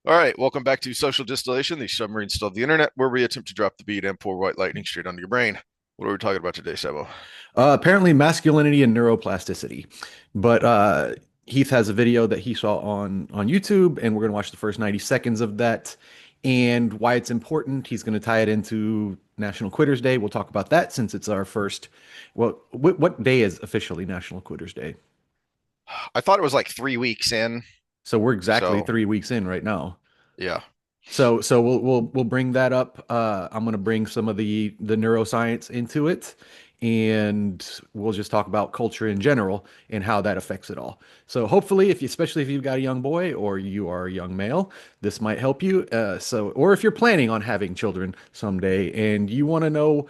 All right, welcome back to Social Distillation, the submarine still of the internet, where we attempt to drop the beat and pour white lightning straight onto your brain. What are we talking about today, Sebo? Apparently, masculinity and neuroplasticity. But Heath has a video that he saw on YouTube, and we're going to watch the first 90 seconds of that and why it's important. He's going to tie it into National Quitters Day. We'll talk about that since it's our first. Well, what day is officially National Quitters Day? I thought it was like 3 weeks in, So we're exactly so 3 weeks in right now. yeah. So we'll bring that up. I'm gonna bring some of the neuroscience into it, and we'll just talk about culture in general and how that affects it all. So hopefully, if you, especially if you've got a young boy or you are a young male, this might help you. Or if you're planning on having children someday and you want to know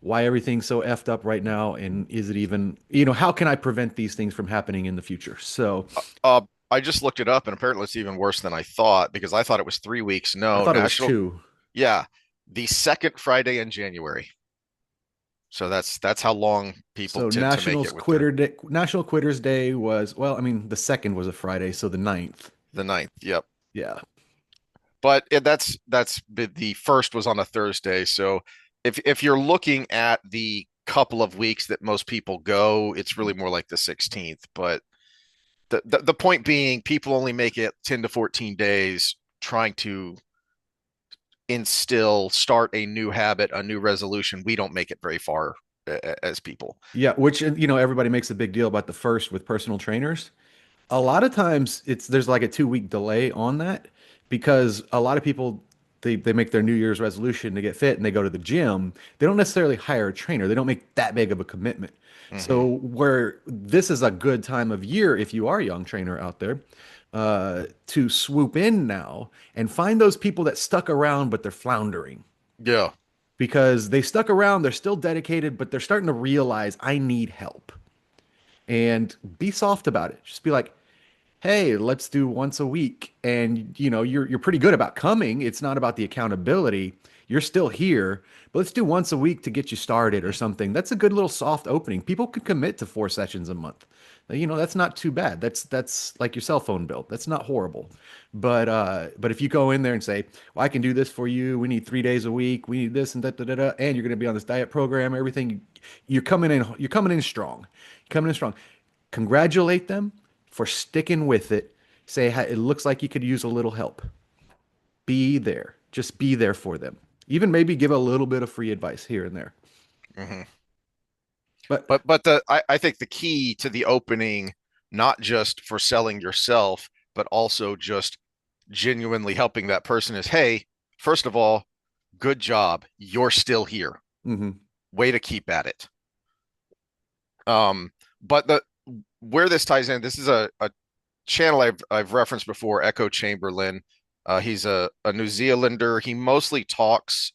why everything's so effed up right now, and is it even, how can I prevent these things from happening in the future? So I just looked it up, and apparently it's even worse than I thought because I thought it was 3 weeks. I No, thought it was National, two. yeah, the second Friday in January. So that's how long people So tend to make it with their National Quitters Day was, well, I mean, the second was a Friday, so the ninth. the ninth. Yep. Yeah. But the first was on a Thursday. So if you're looking at the couple of weeks that most people go, it's really more like the 16th. But the point being, people only make it 10 to 14 days trying to start a new habit, a new resolution. We don't make it very far as people. Yeah, which everybody makes a big deal about the first with personal trainers. A lot of times there's like a 2 week delay on that because a lot of people they make their New Year's resolution to get fit and they go to the gym. They don't necessarily hire a trainer. They don't make that big of a commitment. Hmm. So where this is a good time of year if you are a young trainer out there, to swoop in now and find those people that stuck around but they're floundering Yeah. because they stuck around, they're still dedicated, but they're starting to realize I need help. And be soft about it. Just be like, hey, let's do once a week. And you're pretty good about coming. It's not about the accountability. You're still here, but let's do once a week to get you started or something. That's a good little soft opening. People could commit to 4 sessions a month. That's not too bad. That's like your cell phone bill. That's not horrible. But if you go in there and say, well, I can do this for you. We need 3 days a week. We need this and that, da, da, da, and you're going to be on this diet program, everything. You're coming in strong. Coming in strong. Congratulate them for sticking with it. Say, "Hey, it looks like you could use a little help." Be there. Just be there for them. Even maybe give a little bit of free advice here and there. Hmm. But But I think the key to the opening, not just for selling yourself, but also just genuinely helping that person is, hey, first of all, good job. You're still here. mhm. Way to keep at it. But the where this ties in, this is a channel I've referenced before, Echo Chamberlain. He's a New Zealander. He mostly talks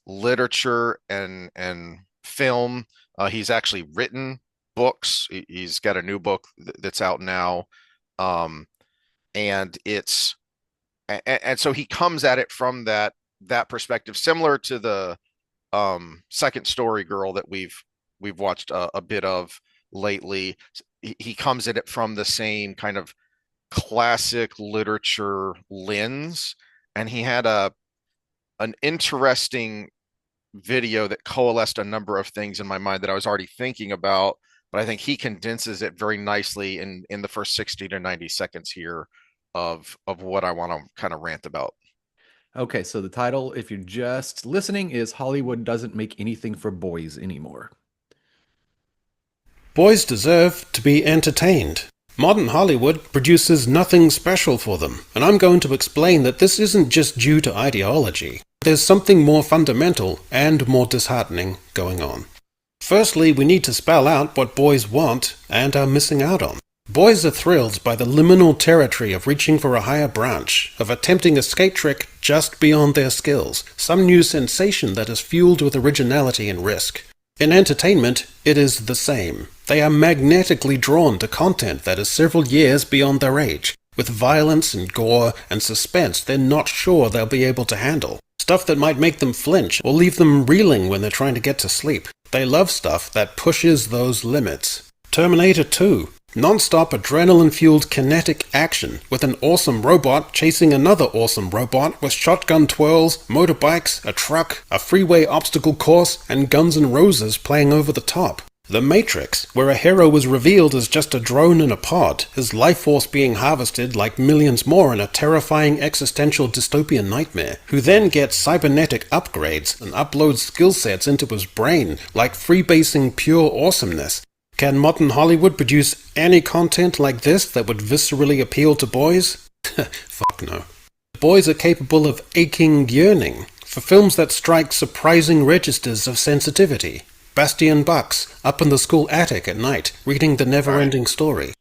literature and film. He's actually written books. He's got a new book that's out now. Um, and it's and so he comes at it from that perspective, similar to the Second Story Girl that we've watched a bit of lately. He comes at it from the same kind of classic literature lens, and he had a an interesting video that coalesced a number of things in my mind that I was already thinking about, but I think he condenses it very nicely in the first 60 to 90 seconds here of what I want to kind of rant about. Okay, so the title, if you're just listening, is Hollywood Doesn't Make Anything for Boys Anymore. Boys deserve to be entertained. Modern Hollywood produces nothing special for them, and I'm going to explain that this isn't just due to ideology. There's something more fundamental and more disheartening going on. Firstly, we need to spell out what boys want and are missing out on. Boys are thrilled by the liminal territory of reaching for a higher branch, of attempting a skate trick just beyond their skills, some new sensation that is fueled with originality and risk. In entertainment, it is the same. They are magnetically drawn to content that is several years beyond their age, with violence and gore and suspense they're not sure they'll be able to handle. Stuff that might make them flinch or leave them reeling when they're trying to get to sleep. They love stuff that pushes those limits. Terminator 2. Non-stop adrenaline-fueled kinetic action with an awesome robot chasing another awesome robot with shotgun twirls, motorbikes, a truck, a freeway obstacle course, and Guns N' Roses playing over the top. The Matrix, where a hero was revealed as just a drone in a pod, his life force being harvested like millions more in a terrifying existential dystopian nightmare, who then gets cybernetic upgrades and uploads skill sets into his brain like freebasing pure awesomeness. Can modern Hollywood produce any content like this that would viscerally appeal to boys? Fuck no. Boys are capable of aching yearning for films that strike surprising registers of sensitivity. Bastian Bucks, up in the school attic at night, reading the never-ending story.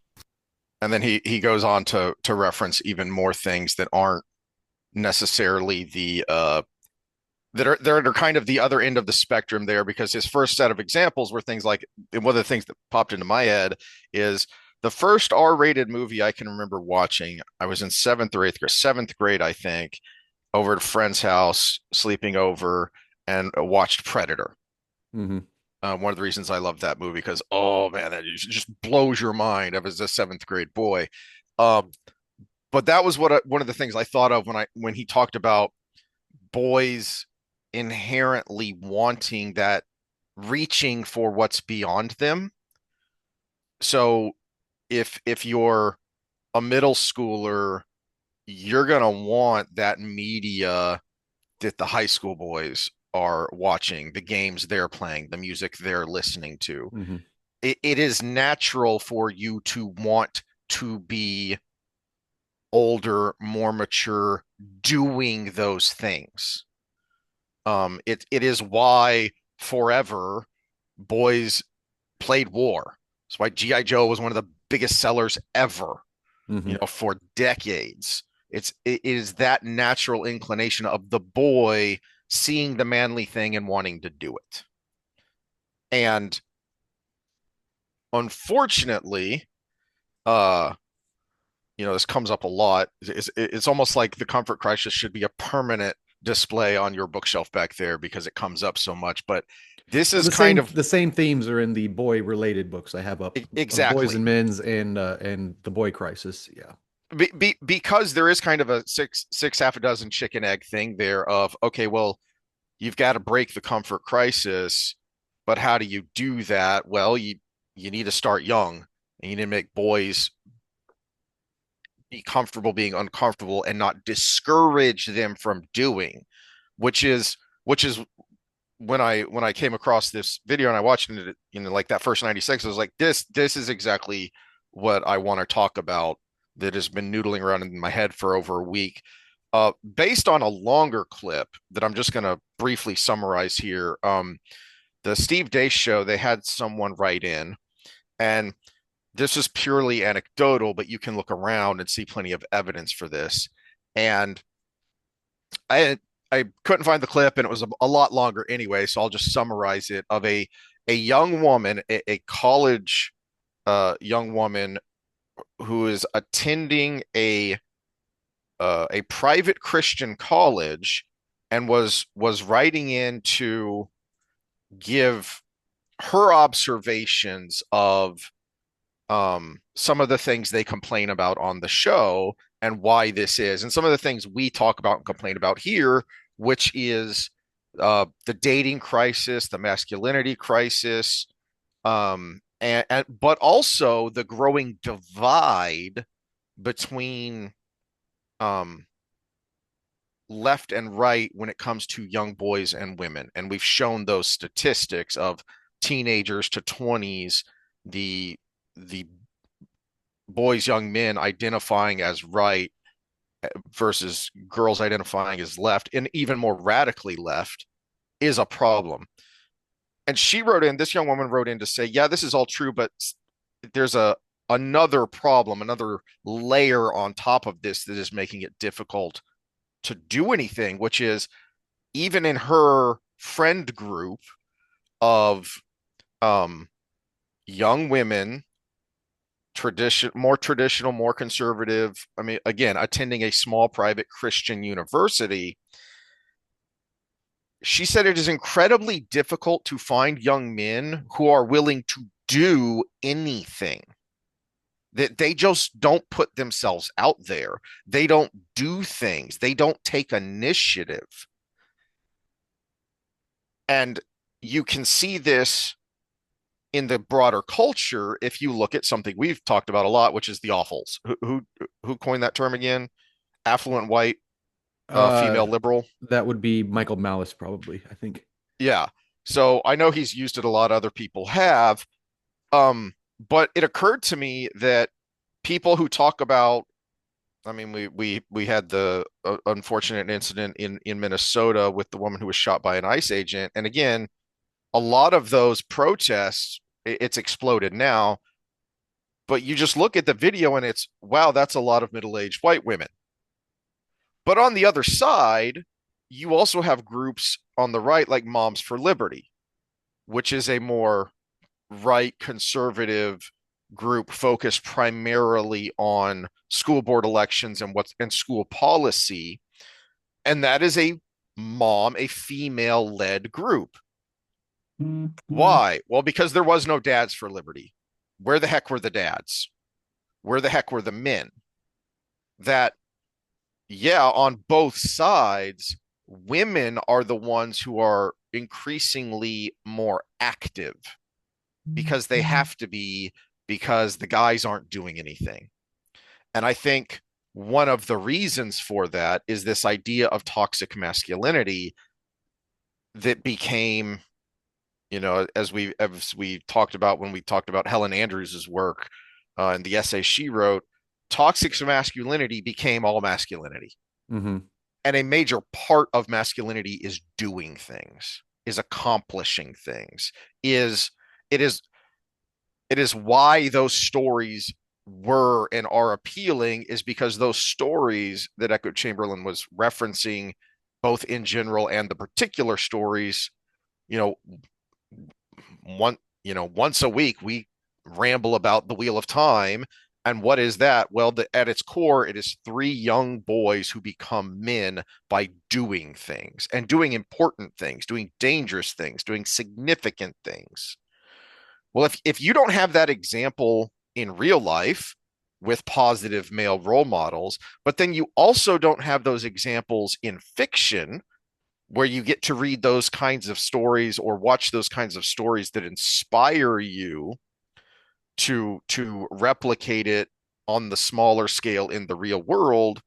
And then he goes on to reference even more things that aren't necessarily the that are kind of the other end of the spectrum there, because his first set of examples were things like, and one of the things that popped into my head is the first R-rated movie I can remember watching. I was in seventh grade, I think, over at a friend's house, sleeping over, and watched Predator. Mm-hmm. One of the reasons I love that movie, because oh man, that just blows your mind as a seventh grade boy. Um, but that was one of the things I thought of when he talked about boys inherently wanting that, reaching for what's beyond them. So if you're a middle schooler, you're gonna want that media that the high school boys are watching, the games they're playing, the music they're listening to. Mm-hmm. It is natural for you to want to be older, more mature, doing those things. It is why forever boys played war. That's why G.I. Joe was one of the biggest sellers ever, Mm-hmm. for decades. It is that natural inclination of the boy seeing the manly thing and wanting to do it. And unfortunately, uh, this comes up a lot. It's almost like the comfort crisis should be a permanent display on your bookshelf back there because it comes up so much. But this Well, is kind of the same themes are in the boy related books I have up, Boys exactly and Men's and the Boy Crisis. Yeah. because there is kind of a six half a dozen chicken egg thing there of, okay, well, you've got to break the comfort crisis, but how do you do that? Well, you need to start young, and you need to make boys be comfortable being uncomfortable and not discourage them from doing, which is when I came across this video and I watched it, like that first 96, I was like, this is exactly what I want to talk about, that has been noodling around in my head for over a week. Based on a longer clip that I'm just going to briefly summarize here. The Steve Deace show, they had someone write in, and this is purely anecdotal, but you can look around and see plenty of evidence for this. And I I couldn't find the clip, and it was a lot longer anyway, so I'll just summarize it. Of a young woman, a college young woman who is attending a private Christian college, and was writing in to give her observations of some of the things they complain about on the show and why this is, and some of the things we talk about and complain about here, which is the dating crisis, the masculinity crisis, and but also the growing divide between um, left and right when it comes to young boys and women. And we've shown those statistics of teenagers to 20s, the boys, young men identifying as right versus girls identifying as left, and even more radically left, is a problem. And this young woman wrote in to say, yeah, this is all true, but there's another problem, another layer on top of this that is making it difficult to do anything, which is, even in her friend group of young women, more traditional, more conservative, I mean, again, attending a small private Christian university, she said it is incredibly difficult to find young men who are willing to do anything. that they just don't put themselves out there. They don't do things. They don't take initiative. And you can see this in the broader culture if you look at something we've talked about a lot, which is the awfuls. Who coined that term again? Affluent white Uh, female liberal. that would be Michael Malice, probably, I think. Yeah. So I know he's used it a lot. Other people have. But it occurred to me that people who talk about, I mean, we had the unfortunate incident in Minnesota with the woman who was shot by an ICE agent, and again, a lot of those protests, it's exploded now. But you just look at the video and it's, wow, that's a lot of middle-aged white women. But on the other side, you also have groups on the right like Moms for Liberty, which is a more right conservative group focused primarily on school board elections and what's and school policy. And that is a female led group. Why? Well, because there was no dads for liberty. Where the heck were the dads? Where the heck were the men? That, yeah, on both sides, women are the ones who are increasingly more active because they have to be, because the guys aren't doing anything. And I think one of the reasons for that is this idea of toxic masculinity that became, as we talked about when we talked about Helen Andrews's work and the essay she wrote, toxic masculinity became all masculinity. Mm-hmm. And a major part of masculinity is doing things, is accomplishing things, is it is it is why those stories were and are appealing, is because those stories that Echo Chamberlain was referencing, both in general and the particular stories, you know, once a week we ramble about the Wheel of Time. And what is that? Well, at its core, it is three young boys who become men by doing things and doing important things, doing dangerous things, doing significant things. Well, if you don't have that example in real life with positive male role models, but then you also don't have those examples in fiction where you get to read those kinds of stories or watch those kinds of stories that inspire you to replicate it on the smaller scale in the real world,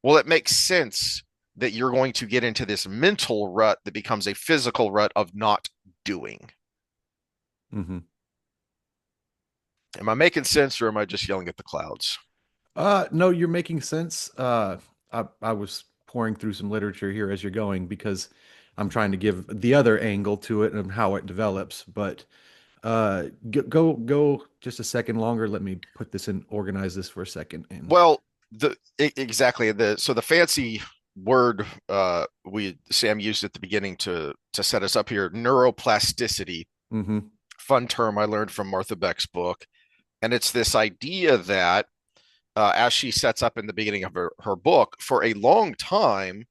well, it makes sense that you're going to get into this mental rut that becomes a physical rut of not doing. Mm-hmm. Am I making sense or am I just yelling at the clouds? No, you're making sense. I was pouring through some literature here as you're going because I'm trying to give the other angle to it and how it develops. But go just a second longer. Let me put this in, organize this for a second. And Well, exactly the fancy word we Sam used at the beginning to set us up here, neuroplasticity, mm-hmm, fun term I learned from Martha Beck's book. And it's this idea that, as she sets up in the beginning of her book, for a long time,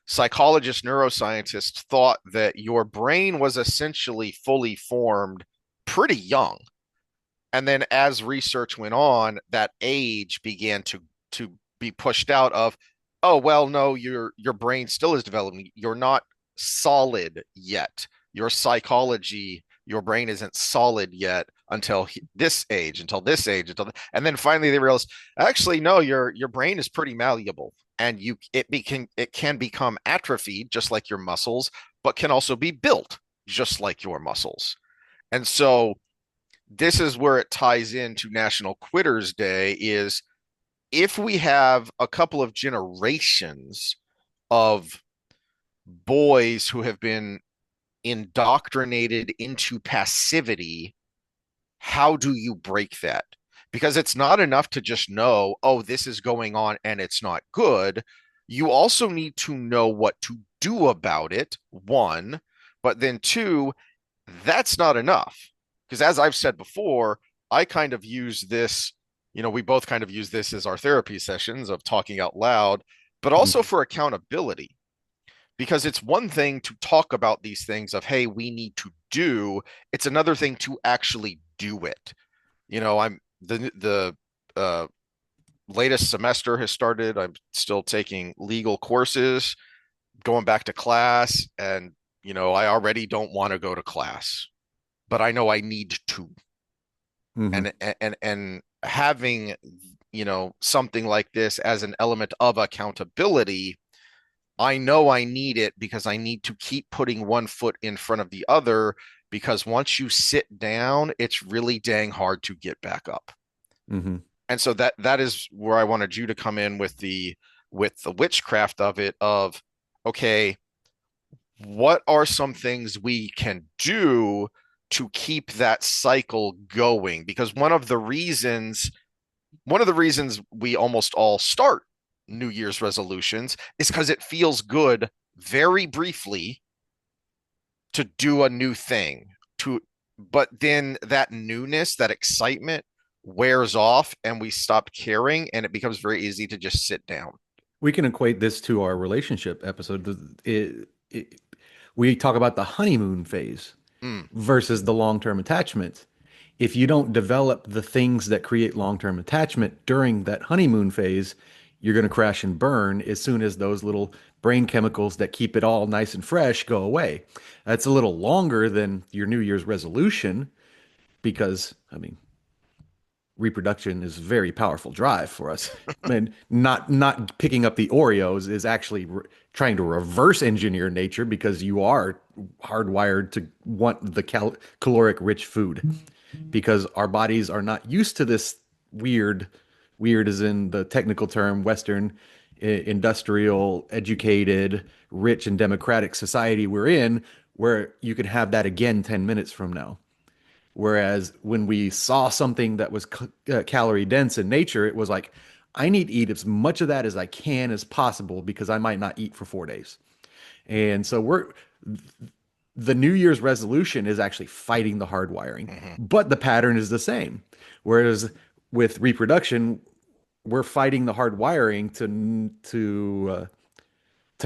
psychologists, neuroscientists thought that your brain was essentially fully formed pretty young. And then as research went on, that age began to be pushed out of, oh, well, no, your brain still is developing. You're not solid yet. Your psychology, your brain isn't solid yet until this age, and then finally they realized, actually, no, your brain is pretty malleable, and it can become atrophied just like your muscles, but can also be built just like your muscles. And so this is where it ties into National Quitters Day, is if we have a couple of generations of boys who have been indoctrinated into passivity, how do you break that? Because it's not enough to just know, oh, this is going on and it's not good. You also need to know what to do about it, one, but then two, that's not enough. Because as I've said before, I kind of use this, we both kind of use this as our therapy sessions of talking out loud, but also mm-hmm, for accountability. Because it's one thing to talk about these things of, hey, we need to do, it's another thing to actually do it. I'm the uh, latest semester has started. I'm still taking legal courses, going back to class, and I already don't want to go to class, but I know I need to. Hmm. And having, something like this as an element of accountability, I know I need it because I need to keep putting one foot in front of the other, because once you sit down, it's really dang hard to get back up. Hmm. And so that is where I wanted you to come in with the witchcraft of it, of okay, what are some things we can do to keep that cycle going? Because one of the reasons we almost all start New Year's resolutions is because it feels good very briefly to do a new thing, to but then that newness, that excitement wears off and we stop caring, and it becomes very easy to just sit down. We can equate this to our relationship episode. We talk about the honeymoon phase Mm, versus the long-term attachment. If you don't develop the things that create long-term attachment during that honeymoon phase, you're going to crash and burn as soon as those little brain chemicals that keep it all nice and fresh go away. That's a little longer than your New Year's resolution because, I mean, reproduction is a very powerful drive for us. And not picking up the Oreos is actually trying to reverse engineer nature because you are hardwired to want the caloric rich food because our bodies are not used to this weird is in the technical term, Western industrial, educated, rich and democratic society we're in, where you can have that again 10 minutes from now. Whereas when we saw something that was calorie dense in nature, it was like, I need to eat as much of that as I can as possible because I might not eat for 4 days. And so the New Year's resolution is actually fighting the hardwiring, mhm. but the pattern is the same. Whereas with reproduction, we're fighting the hardwiring to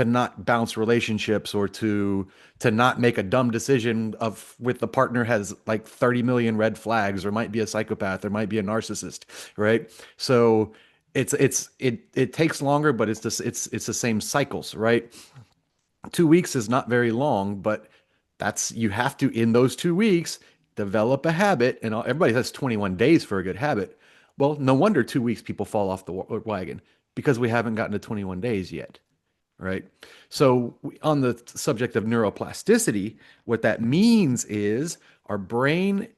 not bounce relationships or to not make a dumb decision of with the partner has like 30 million red flags or might be a psychopath or might be a narcissist, right? So it takes longer, but it's the same cycles, right? 2 weeks is not very long, but that's you have to in those 2 weeks develop a habit. And everybody says 21 days for a good habit. Well, no wonder 2 weeks people fall off the wagon because we haven't gotten to 21 days yet, right? So on the subject of neuroplasticity, what that means is our brain's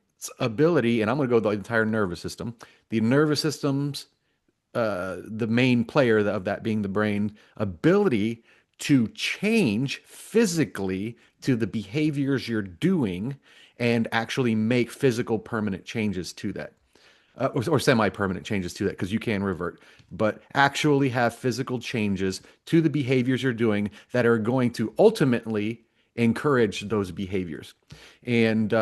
ability, and I'm going to go the entire nervous system, the nervous system's the main player of that being the brain ability to change physically to the behaviors you're doing and actually make physical permanent changes to that or semi-permanent changes to that because you can revert, but actually have physical changes to the behaviors you're doing that are going to ultimately encourage those behaviors. And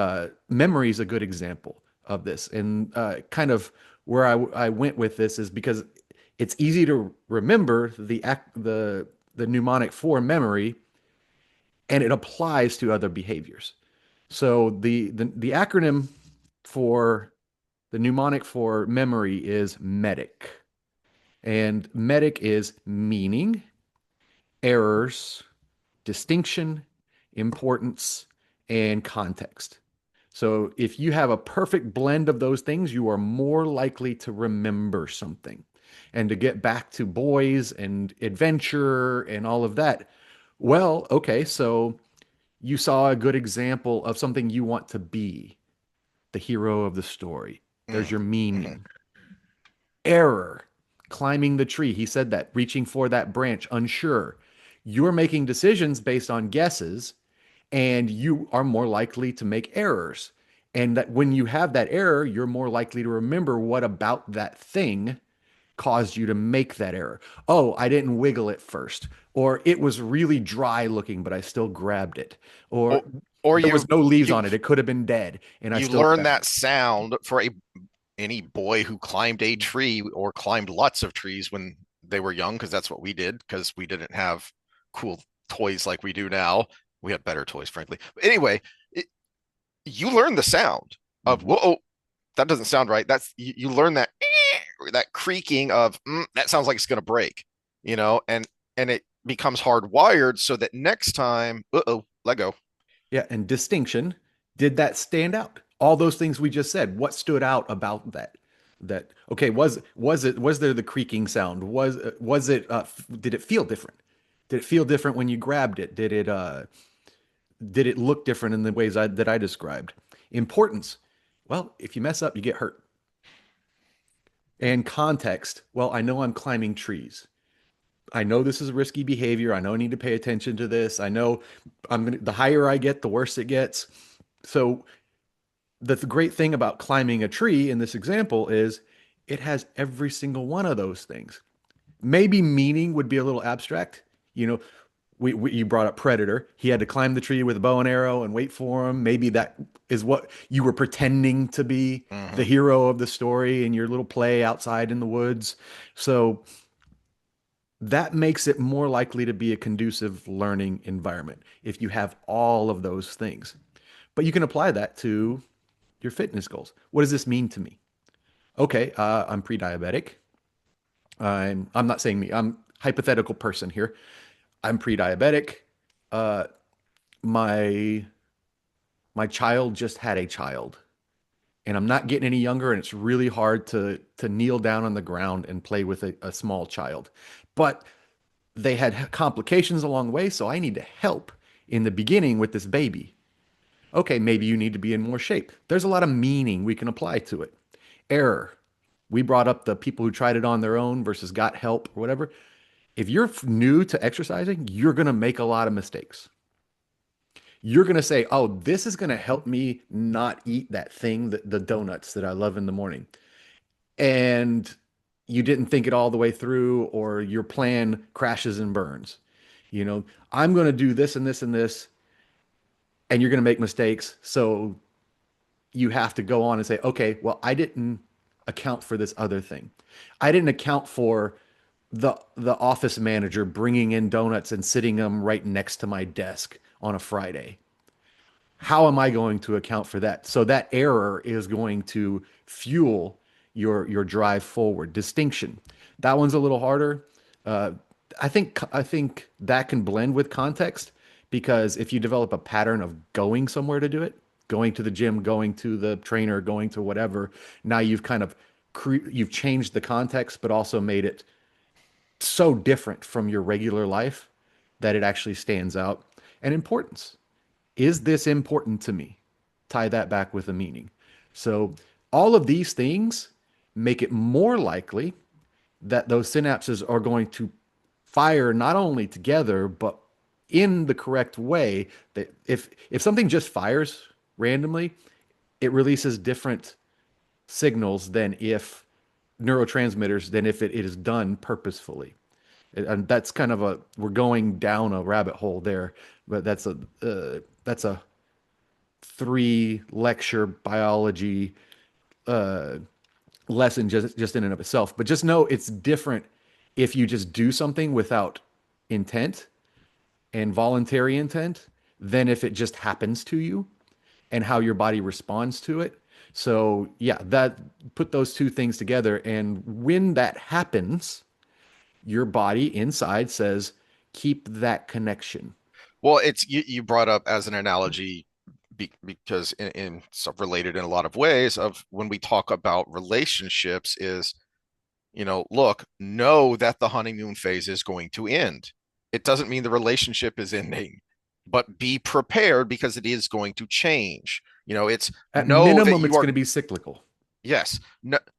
memory is a good example of this. And kind of where I went with this is because it's easy to remember the mnemonic for memory, and it applies to other behaviors. So the acronym for the mnemonic for memory is MEDIC. And MEDIC is meaning, errors, distinction, importance, and context. So if you have a perfect blend of those things, you are more likely to remember something. And to get back to boys and adventure and all of that, well, okay, so you saw a good example of something you want to be, the hero of the story. There's Mm, your mhm. meaning. Error, climbing the tree. He said that, reaching for that branch, unsure. You're making decisions based on guesses, and you are more likely to make errors. And that when you have that error, you're more likely to remember what about that thing caused you to make that error. Oh, I didn't wiggle it first. Or it was really dry looking, but I still grabbed it. Or or or there you was no leaves you on it. It could have been dead, and I you still learn grabbed that it. sound for any boy who climbed a tree or climbed lots of trees when they were young, because that's what we did, because we didn't have cool toys like we do now. We had better toys, frankly. But anyway, you learn the sound of Mhm. whoa. that doesn't sound right. That's you learn that that creaking of that sounds like it's going to break, and it becomes hardwired so that next time, uh-oh, let go. Yeah, and distinction, did that stand out? All those things we just said, what stood out about that? That okay, was there the creaking sound? Was it did it feel different? Did it feel different when you grabbed it? Did it look different in the ways that I described? Importance. Well, if you mess up, you get hurt. And context. Well, I know I'm climbing trees. I know this is risky behavior. I know I need to pay attention to this. I know the higher I get, the worse it gets. So the great thing about climbing a tree in this example is it has every single one of those things. Maybe meaning would be a little abstract. You know, you brought up Predator. He had to climb the tree with a bow and arrow and wait for him. Maybe that is what you were pretending to be, the Mm-hmm. hero of the story in your little play outside in the woods. So that makes it more likely to be a conducive learning environment if you have all of those things. But you can apply that to your fitness goals. What does this mean to me? Okay, I'm pre-diabetic. I'm not saying me. I'm hypothetical person here. I'm pre-diabetic. Uh, my my child just had a child, and I'm not getting any younger, and it's really hard to kneel down on the ground and play with a small child. But they had complications along the way, so I need to help in the beginning with this baby. Okay, maybe you need to be in more shape. There's a lot of meaning we can apply to it. Error. We brought up the people who tried it on their own versus got help or whatever. If you're new to exercising, you're going to make a lot of mistakes. You're going to say, oh, this is going to help me not eat that thing, the donuts that I love in the morning. And you didn't think it all the way through, or your plan crashes and burns. I'm going to do this and this and this, and you're going to make mistakes. So you have to go on and say, okay, well, I didn't account for this other thing. I didn't account for the office manager bringing in donuts and sitting them right next to my desk on a Friday. How am I going to account for that? So that error is going to fuel your drive forward. Distinction. That one's a little harder. Uh, I think that can blend with context because if you develop a pattern of going somewhere to do it, going to the gym, going to the trainer, going to whatever, now you've kind of you've changed the context, but also made it so different from your regular life that it actually stands out. And importance. Is this important to me? Tie that back with a meaning. So all of these things make it more likely that those synapses are going to fire not only together, but in the correct way. That if something just fires randomly, it releases different signals than if neurotransmitters than if it is done purposefully. And that's kind of a we're going down a rabbit hole there, but that's a three lecture biology uh, lesson just in and of itself. But just know it's different if you just do something without intent and voluntary intent than if it just happens to you and how your body responds to it. So yeah, that put those two things together, and when that happens, your body inside says, keep that connection. Well, it's you brought up as an analogy because in sort of related in a lot of ways of when we talk about relationships is, look, know that the honeymoon phase is going to end. It doesn't mean the relationship is ending, but be prepared because it is going to change. It's At know that minimum, you it's are, going to be cyclical. yes,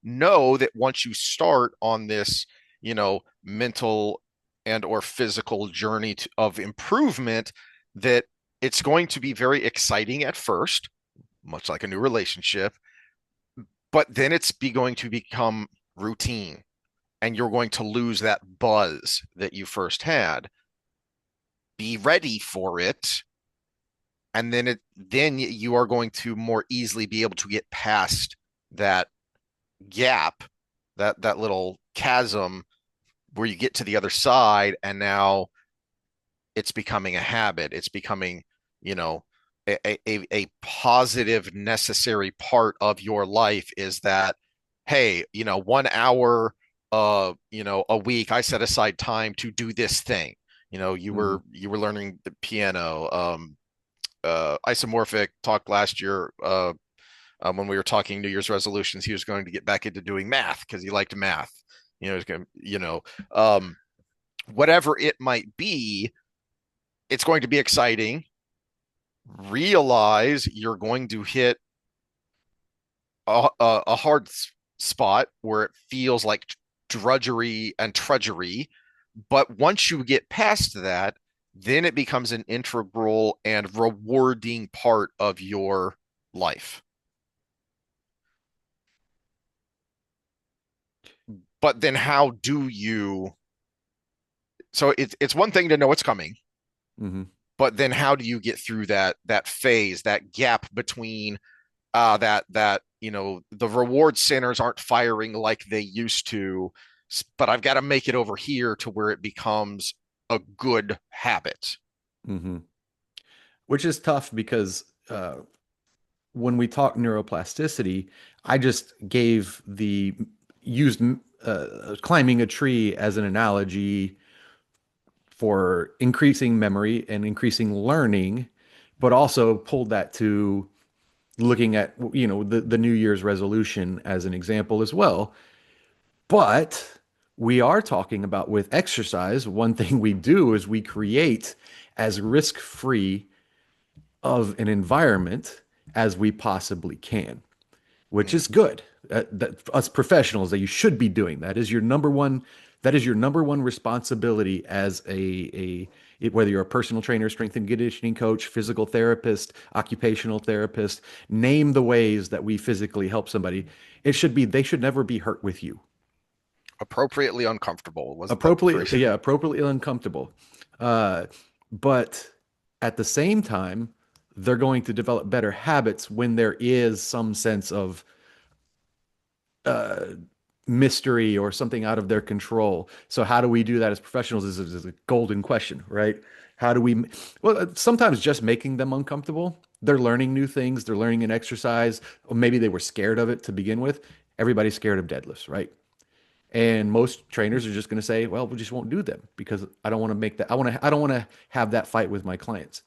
know that once you start on this, mental and or physical journey of improvement, that it's going to be very exciting at first, much like a new relationship, but then going to become routine and you're going to lose that buzz that you first had. Be ready for it, and then you are going to more easily be able to get past that gap, that little chasm where you get to the other side, and now it's becoming a habit. It's becoming, you know, a positive necessary part of your life is that, hey, 1 hour a week I set aside time to do this thing. You Hmm. were you were learning the piano. Isomorphic talked last year, when we were talking New Year's resolutions. He was going to get back into doing math because he liked math. He's going to, whatever it might be, it's going to be exciting. Realize you're going to hit a hard spot where it feels like drudgery and trudgery. But once you get past that, then it becomes an integral and rewarding part of your life. But then how do you? So it's one thing to know it's coming, Hmm. but then how do you get through that phase, that gap between that the reward centers aren't firing like they used to, but I've got to make it over here to where it becomes a good habit. Hmm. Which is tough because when we talk neuroplasticity, I just gave the used climbing a tree as an analogy for increasing memory and increasing learning, but also pulled that to looking at the New Year's resolution as an example as well. But we are talking about with exercise, one thing we do is we create as risk-free of an environment as we possibly can, which Mm. is good. Us professionals, that you should be doing. That is your number one. That is your number one responsibility as whether you're a personal trainer, strength and conditioning coach, physical therapist, occupational therapist. Name the ways that we physically help somebody. It should be they should never be hurt with you. Appropriately uncomfortable, wasn't that the phrase? Appropriately, yeah, appropriately uncomfortable. Uh, but at the same time, they're going to develop better habits when there is some sense of uh, mystery or something out of their control. So how do we do that as professionals is a golden question, right? How do we, well, sometimes just making them uncomfortable. They're learning new things. They're learning an exercise, or maybe they were scared of it to begin with. Everybody's scared of deadlifts, right? And most trainers are just going to say, well, we just won't do them because I don't want to make that. I don't want to have that fight with my clients.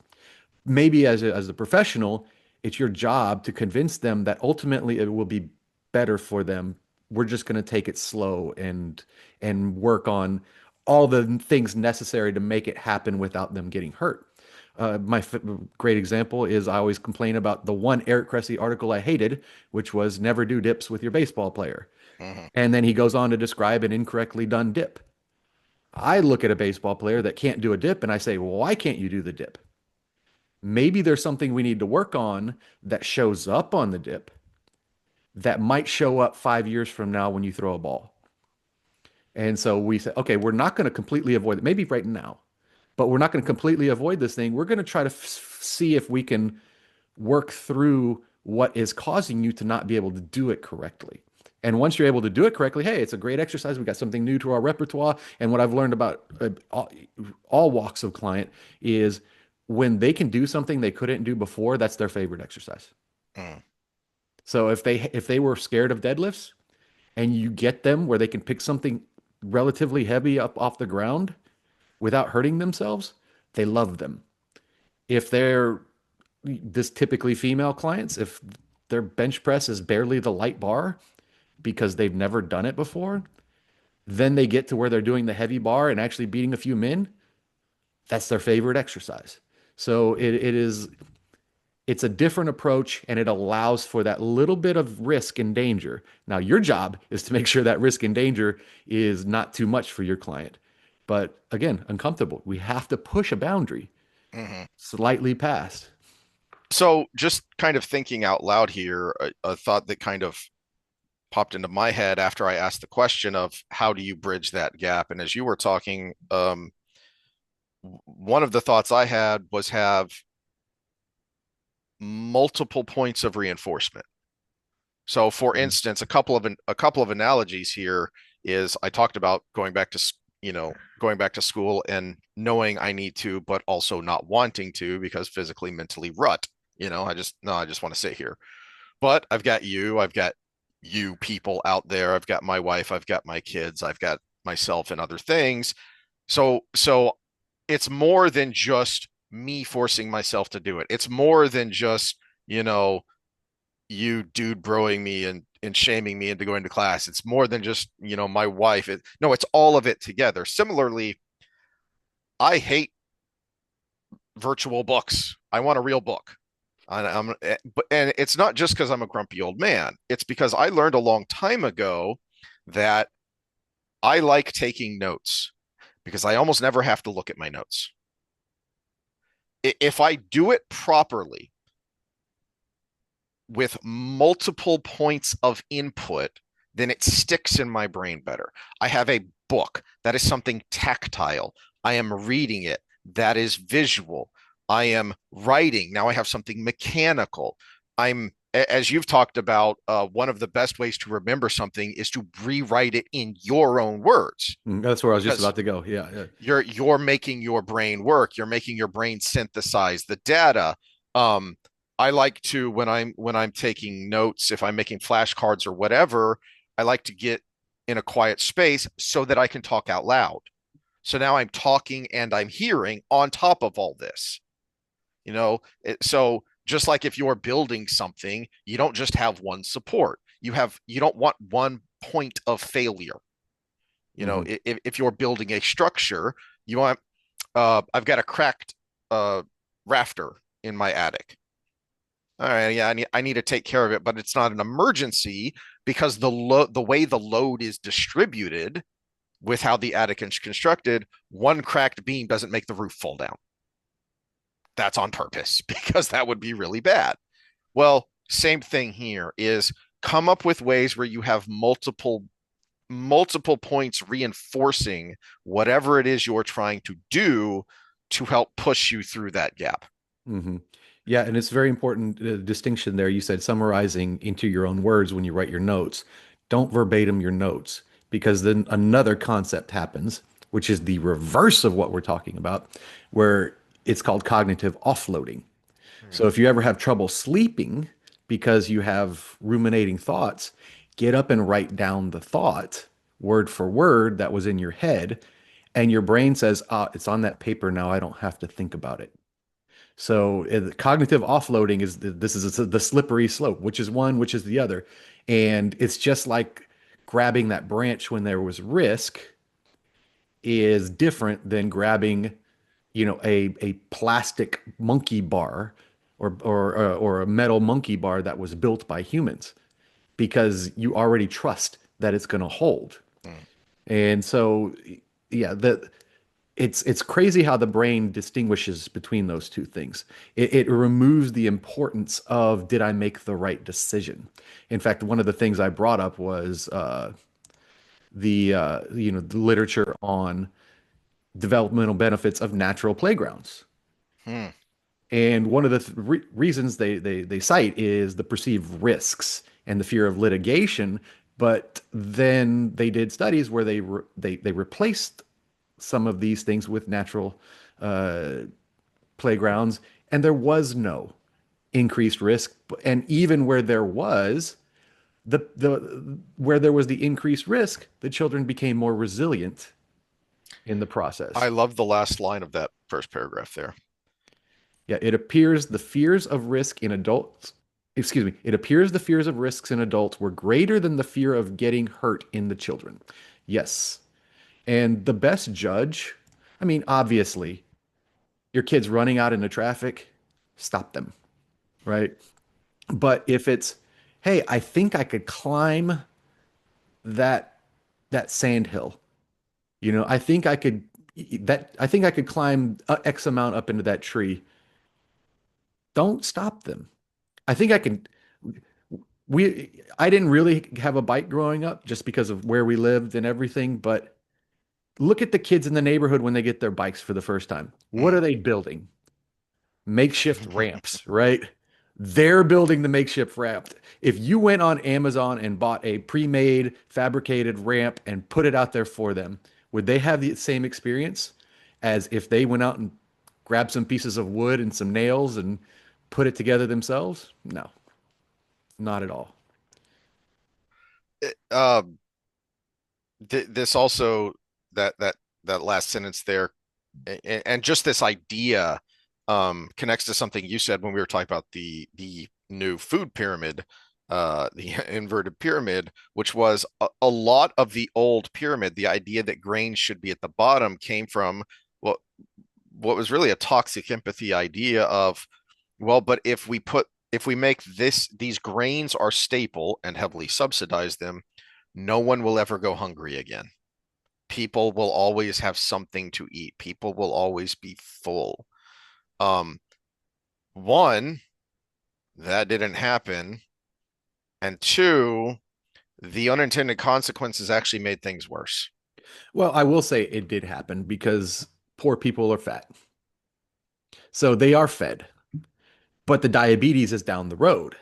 Maybe as a professional, it's your job to convince them that ultimately it will be better for them. We're just going to take it slow and work on all the things necessary to make it happen without them getting hurt. My great example is I always complain about the one Eric Cressey article I hated, which was never do dips with your baseball player. Mm-hmm. And then he goes on to describe an incorrectly done dip. I look at a baseball player that can't do a dip and I say, well, why can't you do the dip? Maybe there's something we need to work on that shows up on the dip that might show up 5 years from now when you throw a ball. And so we say, okay, we're not going to completely avoid it, maybe right now, but we're not going to completely avoid this thing. We're going to try to see if we can work through what is causing you to not be able to do it correctly. And once you're able to do it correctly, hey, it's a great exercise. We got something new to our repertoire. And what I've learned about all walks of client is when they can do something they couldn't do before, that's their favorite exercise. Mm. So if they were scared of deadlifts and you get them where they can pick something relatively heavy up off the ground without hurting themselves, they love them. If they're this typically female clients, if their bench press is barely the light bar because they've never done it before, then they get to where they're doing the heavy bar and actually beating a few men. That's their favorite exercise. So it's a different approach and it allows for that little bit of risk and danger. Now, your job is to make sure that risk and danger is not too much for your client. But again, uncomfortable. We have to push a boundary Mm-hmm. slightly past. So just kind of thinking out loud here, a thought that kind of popped into my head after I asked the question of how do you bridge that gap? And as you were talking, one of the thoughts I had was have multiple points of reinforcement. So, for Mhm. instance, a couple of analogies here is I talked about going back to school and knowing I need to, but also not wanting to because physically, mentally rut. I just want to sit here. But I've got you people out there. I've got my wife, I've got my kids, I've got myself and other things. So it's more than just me forcing myself to do it. It's more than just, you know, you dude broing me and shaming me into going to class. It's more than just, my wife. No, it's all of it together. Similarly, I hate virtual books. I want a real book. And it's not just because I'm a grumpy old man. It's because I learned a long time ago that I like taking notes because I almost never have to look at my notes. If I do it properly with multiple points of input, then it sticks in my brain better. I have a book that is something tactile. I am reading it. That is visual. I am writing. Now I have something mechanical. As you've talked about, one of the best ways to remember something is to rewrite it in your own words That's where I was just because about to go. Yeah, yeah. you're making your brain work. You're making your brain synthesize the data. Um, I like to when I'm taking notes, if I'm making flashcards or whatever, I like to get in a quiet space so that I can talk out loud. So now I'm talking and I'm hearing on top of all this. So just like if you're building something, you don't just have one support. You don't want one point of failure. Hmm. If you're building a structure, you want I've got a cracked rafter in my attic. All right, yeah, I need to take care of it, but it's not an emergency because the way the load is distributed with how the attic is constructed, one cracked beam doesn't make the roof fall down. That's on purpose because that would be really bad. Well, same thing here is come up with ways where you have multiple points reinforcing whatever it is you're trying to do to help push you through that gap. Hmm. Yeah, and it's very important distinction there. You said summarizing into your own words when you write your notes. Don't verbatim your notes because then another concept happens, which is the reverse of what we're talking about, where it's called cognitive offloading. So if you ever have trouble sleeping because you have ruminating thoughts, get up and write down the thought word for word that was in your head, and your brain says, "Ah, it's on that paper now. I don't have to think about it." So cognitive offloading is this is the slippery slope, which is one, which is the other. And it's just like grabbing that branch when there was risk is different than grabbing, a plastic monkey bar or a metal monkey bar that was built by humans because you already trust that it's going to hold. Mm. And so, yeah, it's crazy how the brain distinguishes between those two things. It removes the importance of did I make the right decision. In fact, one of the things I brought up was the literature on developmental benefits of natural playgrounds. Hmm. And one of the reasons they cite is the perceived risks and the fear of litigation. But then they did studies where they replaced some of these things with natural uh, playgrounds, and there was no increased risk. And even where there was the where there was the increased risk, the children became more resilient in the I process. love the last line of that first paragraph there. Yeah, it appears the fears of risk in adults, excuse me, it appears the fears of risks in adults were greater than the fear of getting hurt in the children. Yes. And the best judge, I mean, obviously, your kid's running out into traffic, stop them, right? But if it's, hey, I think I could climb that that sand hill. I think I could climb X amount up into that tree. Don't stop them. I think I can I didn't really have a bike growing up just because of where we lived and everything, but look at the kids in the neighborhood when they get their bikes for the first time. What Mm. are they building? Makeshift ramps, right? They're building the makeshift ramp. If you went on Amazon and bought a pre-made fabricated ramp and put it out there for them, would they have the same experience as if they went out and grabbed some pieces of wood and some nails and put it together themselves? No, not at all. It, th this also that last sentence there, and just this idea connects to something you said when we were talking about the new food pyramid, the inverted pyramid, which was a lot of the old pyramid. The idea that grains should be at the bottom came from what what was really a toxic empathy idea of, well, but if we make these grains our staple and heavily subsidize them, no one will ever go hungry again. People will always have something to eat. People will always be full. Um, one, that didn't happen. And two, the unintended consequences actually made things worse. Well, I will say it did happen because poor people are fat. So they are fed, but the diabetes is down the road.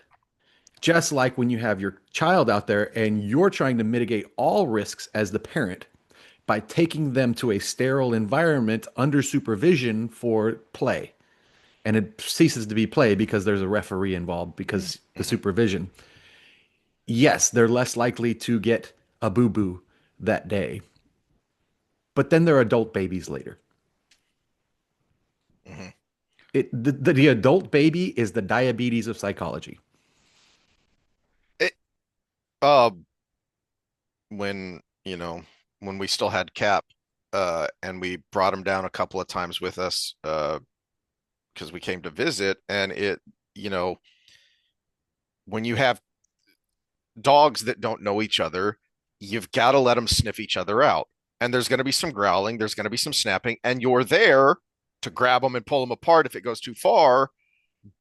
Just like when you have your child out there and you're trying to mitigate all risks as the parent by taking them to a sterile environment under supervision for play. And it ceases to be play because there's a referee involved because the Mhm, supervision. Yes, they're less likely to get a boo boo that day, but then they're adult babies later. mhm. The adult baby is the diabetes of psychology. It, uh, when, when we still had Cap, and we brought him down a couple of times with us, because we came to visit, and you know, when you have dogs that don't know each other, you've got to let them sniff each other out. And there's going to be some growling, there's going to be some snapping, and you're there to grab them and pull them apart if it goes too far.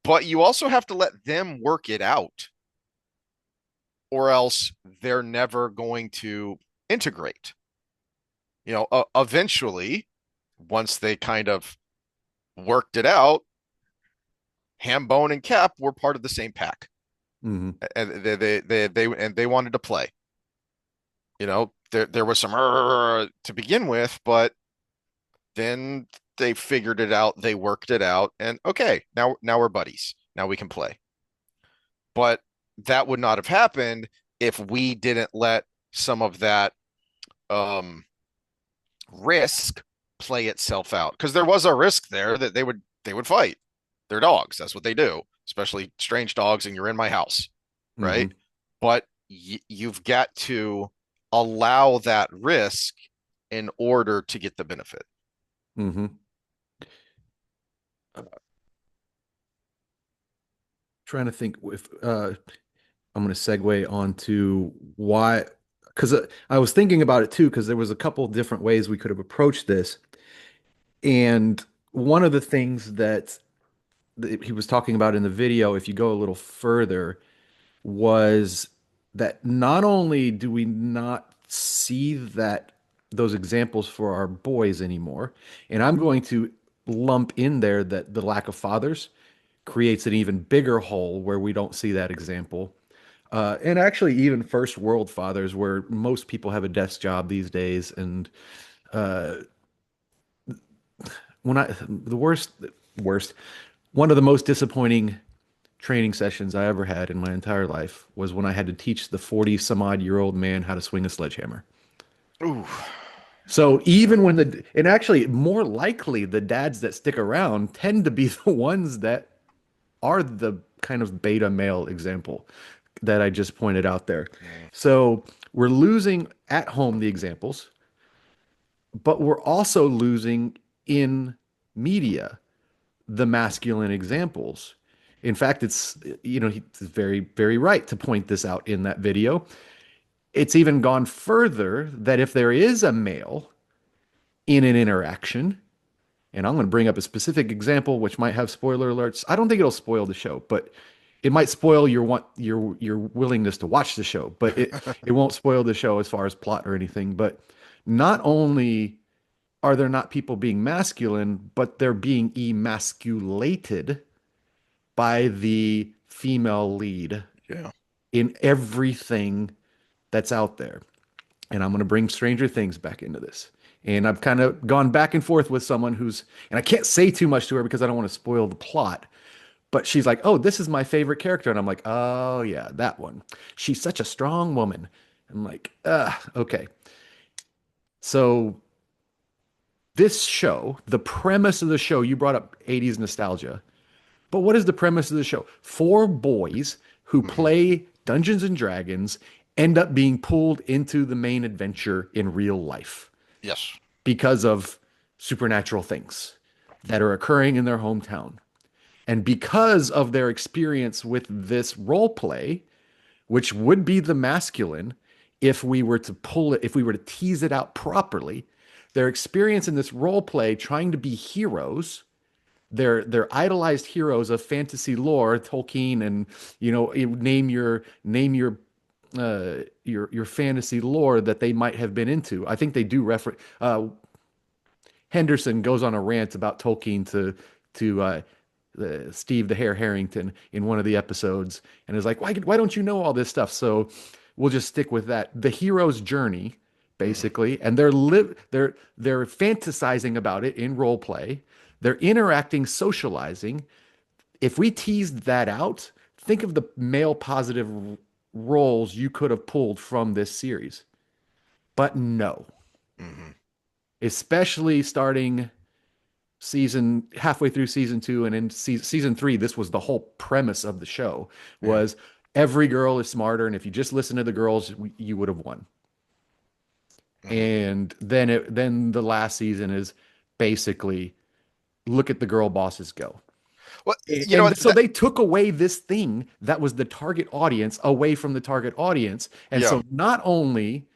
But you also have to let them work it out, or else they're never going to integrate. Eventually, once they kind of worked it out, Hambone and Cap were part of the same pack, Hmm. and they wanted to play. There was some to begin with, but then they figured it out, they worked it out, and okay, now we're buddies. Now we can play. But that would not have happened if we didn't let some of that um risk play itself out. Because there was a risk there that they would fight. They're dogs. That's what they do, especially strange dogs, and you're in my house, Hmm. right? But you've got to allow that risk in order to get the benefit. Hmm. Trying to think if I'm going to segue on to why, because I was thinking about it too, because there was a couple different ways we could have approached this. And one of the things that he was talking about in the video, if you go a little further, was that not only do we not see that those examples for our boys anymore, and I'm going to lump in there that the lack of fathers creates an even bigger hole where we don't see that example. And actually, even first world fathers, where most people have a desk job these days, and uh, when I the worst, one of the most disappointing training sessions I ever had in my entire life was when I had to teach the 40 some odd year old man how to swing a sledgehammer. Ooh, So even when and actually more likely the dads that stick around tend to be the ones that are the kind of beta male example that I just pointed out there. mm, So we're losing at home the examples, but we're also losing in media the masculine examples. In fact, he's very, very right to point this out in that video. It's even gone further that if there is a male in an interaction, and I'm going to bring up a specific example which might have spoiler alerts. I don't think it'll spoil the show, but it might spoil your willingness to watch the show, but it won't spoil the show as far as plot or anything. But not only are there not people being masculine, but they're being emasculated by the female lead yeah. in everything that's out there. And I'm going to bring Stranger Things back into this. And I've kind of gone back and forth with someone and I can't say too much to her because I don't want to spoil the plot, But she's like, oh, this is my favorite character. And I'm like, oh, yeah, that one. She's such a strong woman. I'm like, okay. So this show, the premise of the show, you brought up 80s nostalgia. But what is the premise of the show? Four boys who Hmm. play Dungeons and Dragons end up being pulled into the main adventure in real life Yes. because of supernatural things that are occurring in their hometown. And because of their experience with this role play, which would be the masculine if we were to pull it, if we were to tease it out properly, their experience in this role play trying to be heroes, they're idolized heroes of fantasy lore, Tolkien, and name your fantasy lore that they might have been into. I think they do reference. Henderson goes on a rant about Tolkien to Steve the Hare Harrington in one of the episodes, and is like, why don't you know all this stuff? So we'll just stick with that. The hero's journey, Hmm. basically, and they're fantasizing about it in role play. They're interacting, socializing. If we teased that out, think of the male positive roles you could have pulled from this series. But no, Hmm. especially starting season halfway through season two and in season three, this was the whole premise of the show Yeah. was every girl is smarter, and if you just listen to the girls, you would have won. Hmm. And then the last season is basically look at the girl bosses go. Well, you know And what? so they took away this thing that was the target audience away from the target audience. And Yeah. so not only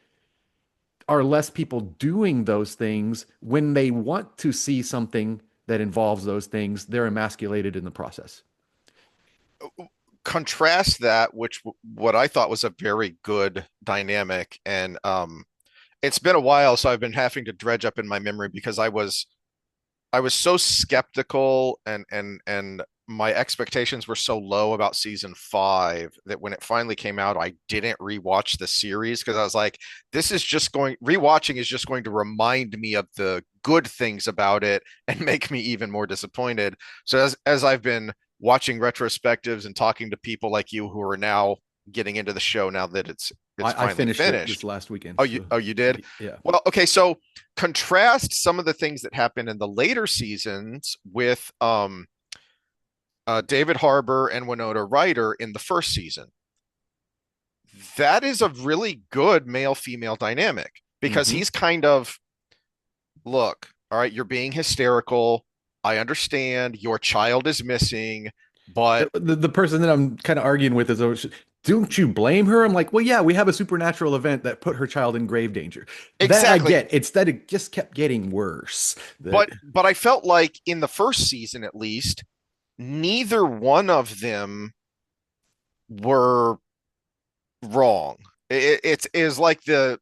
are less people doing those things, when they want to see something that involves those things, they're emasculated in the process. Contrast that, which what I thought was a very good dynamic, and it's been a while, so I've been having to dredge up in my memory because I was so skeptical and my expectations were so low about season 5 that when it finally came out, I didn't rewatch the series because I was like, this is just going rewatching is just going to remind me of the good things about it and make me even more disappointed. So as I've been watching retrospectives and talking to people like you who are now getting into the show now that it's I finally finished it this finished. last weekend. Oh, you did? Yeah. Well, okay, so contrast some of the things that happen in the later seasons with David Harbour and Winona Ryder in the first season. That is a really good male-female dynamic because Hmm. he's kind of, look, all right, you're being hysterical. I understand your child is missing, but The person that I'm kind of arguing with is, don't you blame her? I'm like, well, yeah, we have a supernatural event that put her child in grave danger. That I exactly. get. Instead, it just kept getting worse. That But I felt like in the first season at least, neither one of them were wrong. It is like the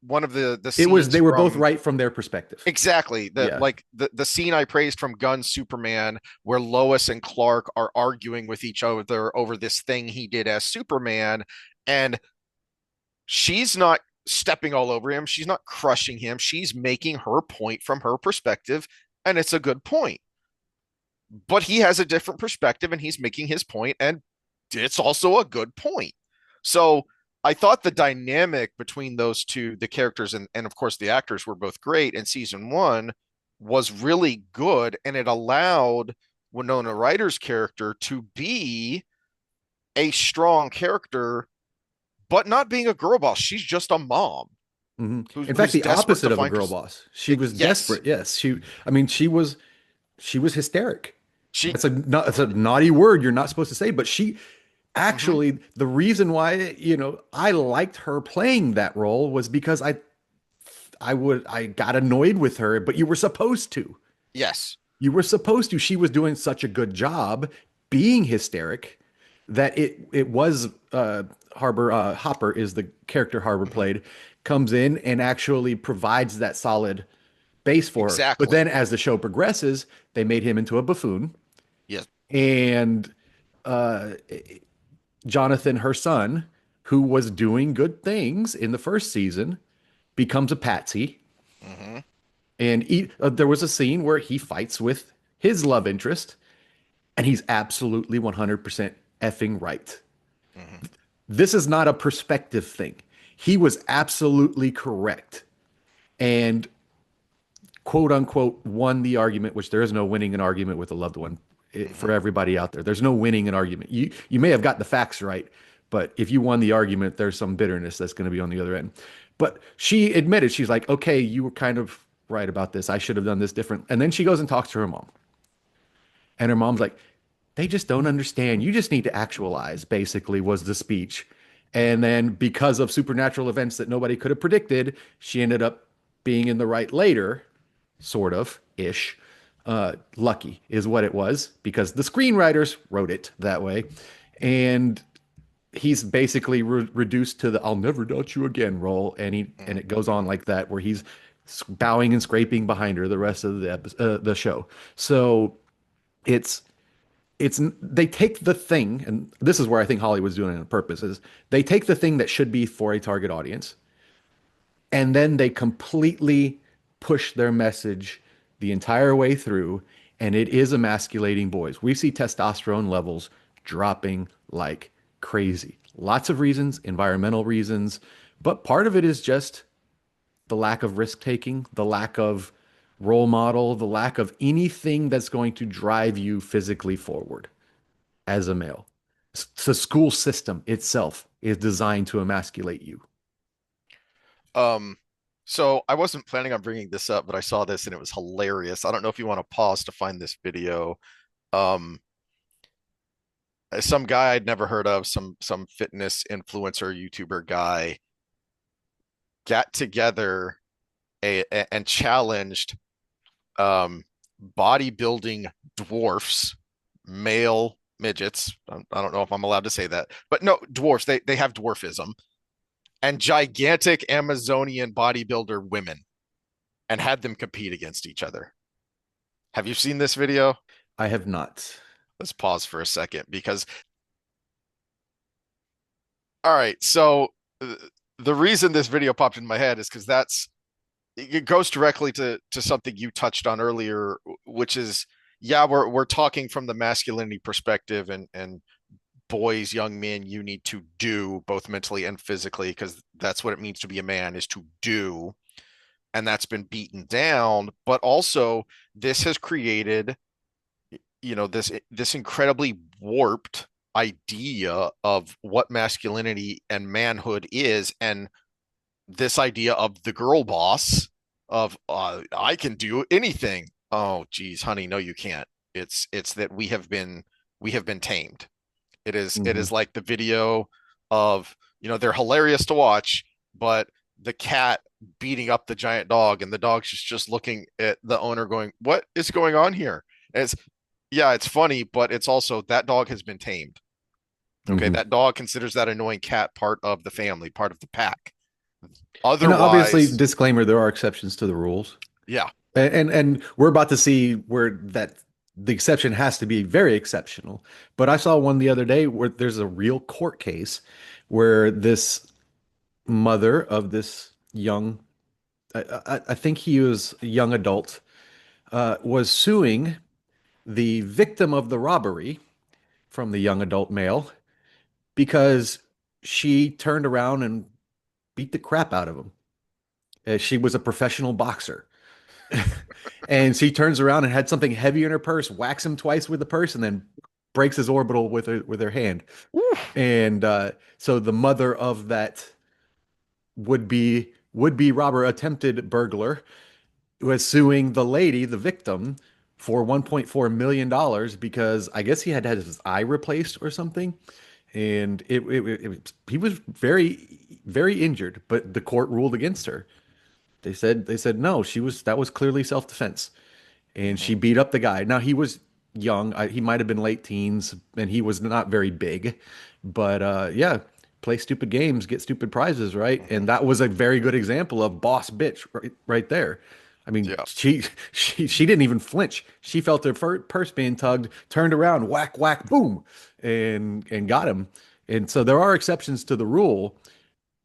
one of the it was, scenes they were both from right from their perspective. exactly the Yeah. like the scene I praised from Gunn Superman where Lois and Clark are arguing with each other over this thing he did as Superman, and she's not stepping all over him, she's not crushing him, she's making her point from her perspective, and it's a good point. But he has a different perspective and he's making his point, and it's also a good point. So I thought the dynamic between those two, the characters and of course the actors were both great in season 1 was really good, and it allowed Winona Ryder's character to be a strong character but not being a girl boss. She's just a mom In fact, who's the desperate to opposite of a find girl boss. She was yes. desperate. Yes. I mean, she was hysteric. She That's a naughty word you're not supposed to say, but she mhm, actually, the reason why, I liked her playing that role was because I got annoyed with her, but you were supposed to. yes. You were supposed to. She was doing such a good job being hysteric that it was Hopper is the character Harbor Mhm, played, comes in and actually provides that solid base for her. But then exactly. as the show progresses, they made him into a buffoon, Yes. and uh, Jonathan, her son, who was doing good things in the first season, becomes a patsy. Mhm. And there was a scene where he fights with his love interest, And he's absolutely 100% effing right. Hmm. This is not a perspective thing. He was absolutely correct and quote unquote won the argument, which there is no winning an argument with a loved one Hmm. for everybody out there. There's no winning an argument. You may have got the facts right, but if you won the argument, there's some bitterness that's going to be on the other end. But she admitted, she's like, okay, you were kind of right about this. I should have done this different. And then she goes and talks to her mom. And her mom's like, they just don't understand. You just need to actualize, basically, was the speech. And then because of supernatural events that nobody could have predicted, she ended up being in the right later, sort of ish. Lucky is what it was because the screenwriters wrote it that way. And he's basically reduced to the "I'll never doubt you again" role, and it goes on like that, where he's bowing and scraping behind her the rest of the show. So it's they take the thing, and this is where I think Hollywood's doing it on purpose, is they take the thing that should be for a target audience, and then they completely push their message the entire way through, and it is emasculating boys. We see testosterone levels dropping like crazy. Lots of reasons, environmental reasons, but part of it is just the lack of risk taking, the lack of role model, the lack of anything that's going to drive you physically forward as a male. The school system itself is designed to emasculate you. Um, so I wasn't planning on bringing this up, but I saw this and it was hilarious. I don't know if you want to pause to find this video. Um, some guy I'd never heard of, some fitness influencer YouTuber guy got together and challenged um bodybuilding dwarfs, male midgets. I don't know if I'm allowed to say that, but no, dwarfs. They have dwarfism and gigantic Amazonian bodybuilder women and had them compete against each other. Have you seen this video? I have not. Let's pause for a second because, all right, so the reason this video popped in my head is because it goes directly to something you touched on earlier, which is, yeah, we're talking from the masculinity perspective, and boys, young men, you need to do both mentally and physically because that's what it means to be a man, is to do, and that's been beaten down. But also, this has created, this incredibly warped idea of what masculinity and manhood is, and this idea of the girl boss of I can do anything. Oh, geez, honey, no, you can't. It's that we have been tamed. It is Hmm. like the video of, they're hilarious to watch, but the cat beating up the giant dog, and the dog's just looking at the owner going, "What is going on here?" And it's, yeah, it's funny, but it's also that dog has been tamed. Okay, Hmm. that dog considers that annoying cat part of the family, part of the pack. And obviously, Otherwise, disclaimer, there are exceptions to the rules. yeah. And we're about to see where that the exception has to be very exceptional. But I saw one the other day where there's a real court case where this mother of this young, I think he was a young adult, was suing the victim of the robbery from the young adult male because she turned around and beat the crap out of him. She was a professional boxer. And she turns around and had something heavy in her purse, whacks him twice with the purse, and then breaks his orbital with her hand. And so the mother of that would be robber, attempted burglar, was suing the lady, the victim, for $1.4 million because I guess he had had his eye replaced or something. And he was very, very injured, but the court ruled against her. They said no, that was clearly self-defense, and Hmm. she beat up the guy. Now he was young. He might have been late teens, and he was not very big, but yeah, play stupid games, get stupid prizes, right? Hmm. And that was a very good example of boss bitch right there. I mean, Yeah. she didn't even flinch. She felt her purse being tugged, turned around, whack whack, boom, and got him. And so there are exceptions to the rule,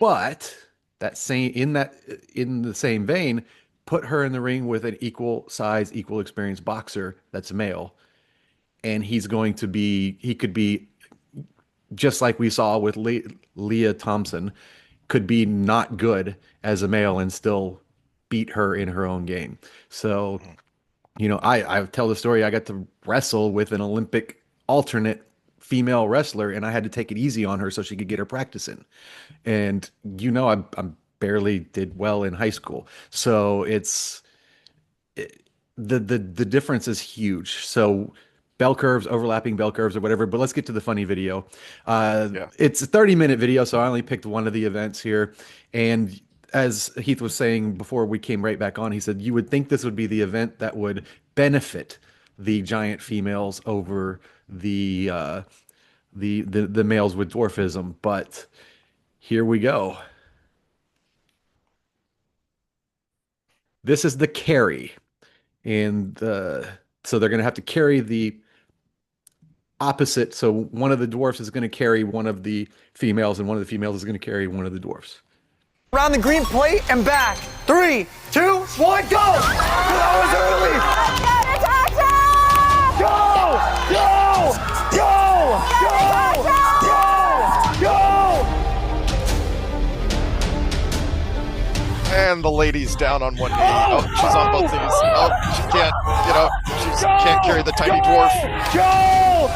but in the same vein, put her in the ring with an equal size, equal experience boxer that's male. and he could be just like we saw with Leah Thompson, could be not good as a male and still beat her in her own game. So, Mhm. I tell the story. I got to wrestle with an Olympic alternate female wrestler, and I had to take it easy on her so she could get her practice in. And I barely did well in high school, so the difference is huge. So bell curves, overlapping bell curves, or whatever. But let's get to the funny video. Yeah. It's a 30-minute video, so I only picked one of the events here. And as Heath was saying before we came right back on, he said you would think this would be the event that would benefit the giant females over the males with dwarfism. But here we go. This is the carry, and so they're going to have to carry the opposite. So one of the dwarfs is going to carry one of the females, and one of the females is going to carry one of the dwarfs. Around the green plate and back. 3, 2, 1, go! That was early! Go! And the lady's down on one knee. Oh, she's on both knees. Oh, she can't, she can't carry the tiny dwarf. Go!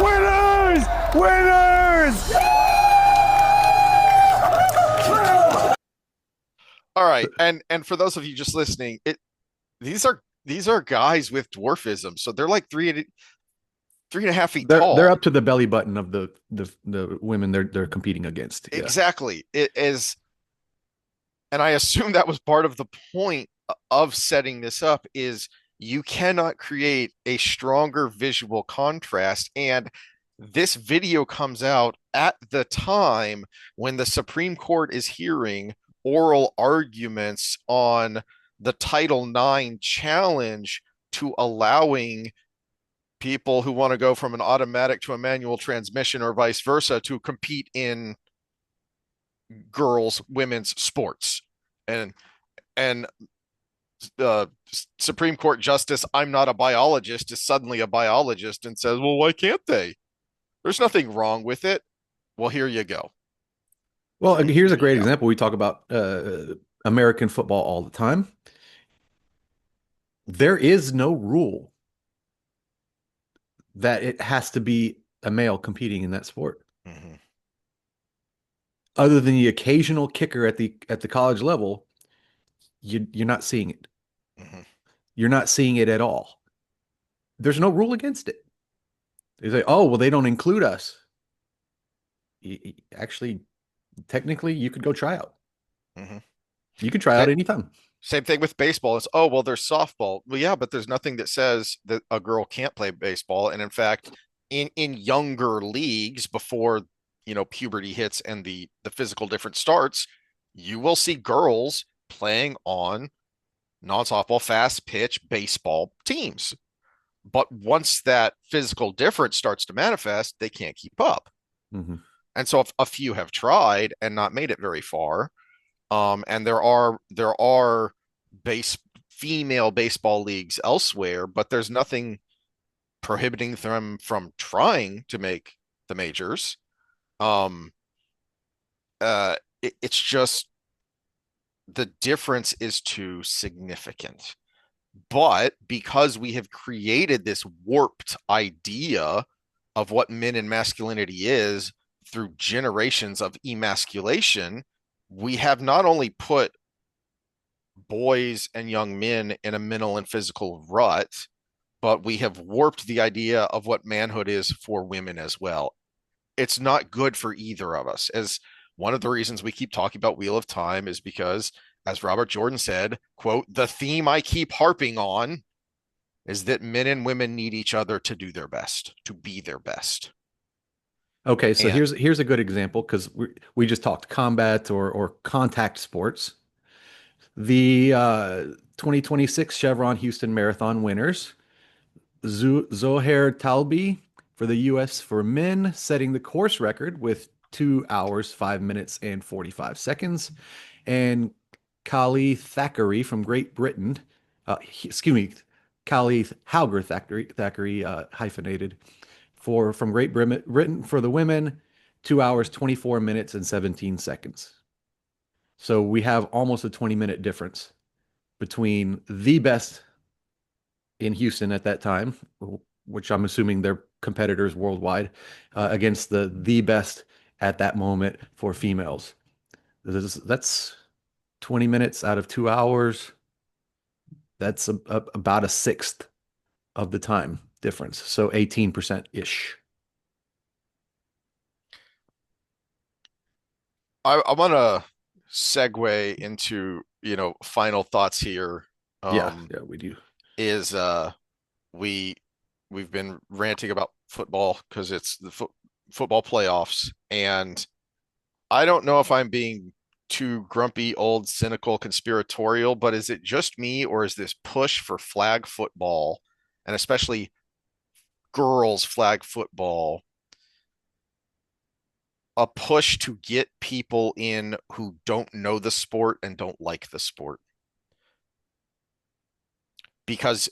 Winners! Winners! All right, and for those of you just listening, these are guys with dwarfism, so they're like 3.5 feet They're tall. up to the belly button of the women they're competing against. Yeah. Exactly. It is, and I assume that was part of the point of setting this up is you cannot create a stronger visual contrast. And this video comes out at the time when the Supreme Court is hearing oral arguments on the Title IX challenge to allowing people who want to go from an automatic to a manual transmission or vice versa to compete in women's sports. And Supreme Court Justice, I'm not a biologist, is suddenly a biologist and says, well, why can't they? There's nothing wrong with it. Well, here you go. Well, here's a Here you great go. example. We talk about American football all the time. There is no rule that it has to be a male competing in that sport. Mhm. Other than the occasional kicker at the college level, you're not seeing it. Mhm. You're not seeing it at all. There's no rule against it. They say, oh, well, they don't include us. Actually, technically, you could go try out. Mhm. You could try out anytime. Same thing with baseball. It's, oh, well, there's softball. Well, yeah, but there's nothing that says that a girl can't play baseball. And in fact, in younger leagues before, puberty hits and the physical difference starts, you will see girls playing on non-softball, fast pitch baseball teams. But once that physical difference starts to manifest, they can't keep up. Mm-hmm. And so a few have tried and not made it very far. And there are base female baseball leagues elsewhere, but there's nothing prohibiting them from trying to make the majors. Um, it's just the difference is too significant. But because we have created this warped idea of what men and masculinity is through generations of emasculation, we have not only put boys and young men in a mental and physical rut, but we have warped the idea of what manhood is for women as well. It's not good for either of us. As one of the reasons we keep talking about Wheel of Time is because, as Robert Jordan said, quote, the theme I keep harping on is that men and women need each other to do their best, to be their best. Okay, so And here's a good example because we just talked combat or contact sports. The 2026 Chevron Houston Marathon winners, Zohair Talbi for the U.S. for men, setting the course record with 2 hours, 5 minutes, and 45 seconds. And Kali Thackeray from Great Britain, excuse me, Callie Hauger Thackeray, hyphenated, for from Great Britain for the women, 2 hours, 24 minutes, and 17 seconds. So we have almost a 20-minute difference between the best in Houston at that time, which I'm assuming they're competitors worldwide, against the best at that moment for females. That's 20 minutes out of 2 hours. That's about a sixth of the time difference. So 18% ish. I want to segue into, final thoughts here. Yeah, Um, yeah, we do. is we we've been ranting about football because it's the football playoffs, and I don't know if I'm being too grumpy, old, cynical, conspiratorial, but is it just me, or is this push for flag football, and especially girls flag football, a push to get people in who don't know the sport and don't like the sport? Because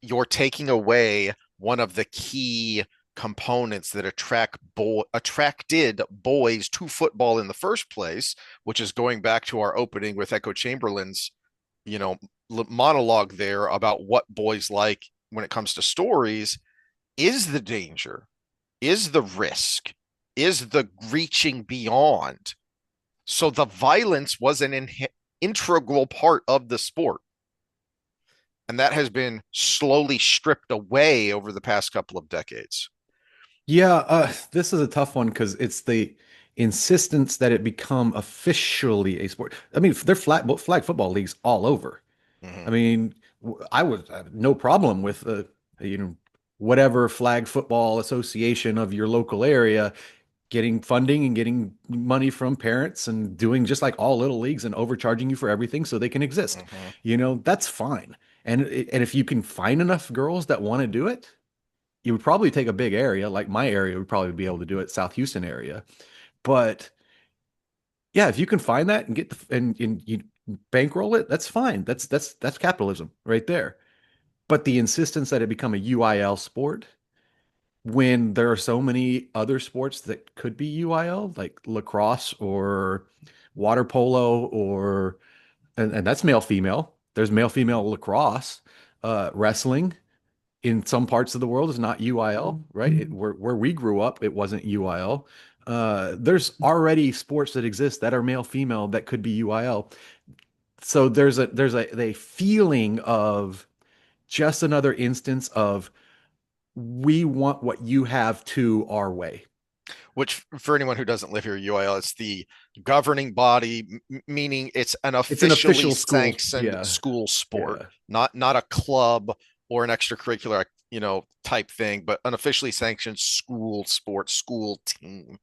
you're taking away one of the key components that attracted boys to football in the first place, which is going back to our opening with Echo Chamberlain's, you know, monologue there about what boys like when it comes to stories, is the danger, is the risk, is the reaching beyond. So the violence was an integral part of the sport. And that has been slowly stripped away over the past couple of decades. Yeah, this is a tough one because it's the insistence that it become officially a sport. I mean, they're flag football leagues all over. I Mm-hmm. mean, I have no problem with you know, whatever flag football association of your local area getting funding and getting money from parents and doing just like all little leagues and overcharging you for everything so they can exist. Mm-hmm. That's fine. And if you can find enough girls that want to do it, you would probably take a big area, like my area would probably be able to do it, South Houston area. But yeah, if you can find that and and you bankroll it, that's fine. That's capitalism right there. But the insistence that it become a UIL sport when there are so many other sports that could be UIL, like lacrosse or water polo, or and that's male female. There's male female lacrosse, wrestling in some parts of the world is not UIL, right? Where we grew up, it wasn't UIL. There's already sports that exist that are male female that could be UIL. So there's a feeling of just another instance of we want what you have to our way. Which, for anyone who doesn't live here, UIL, it's the governing body, meaning it's an It's an officially official school. sanctioned Yeah. school sport, Yeah. not a club or an extracurricular, type thing, but an officially sanctioned school sport, school team.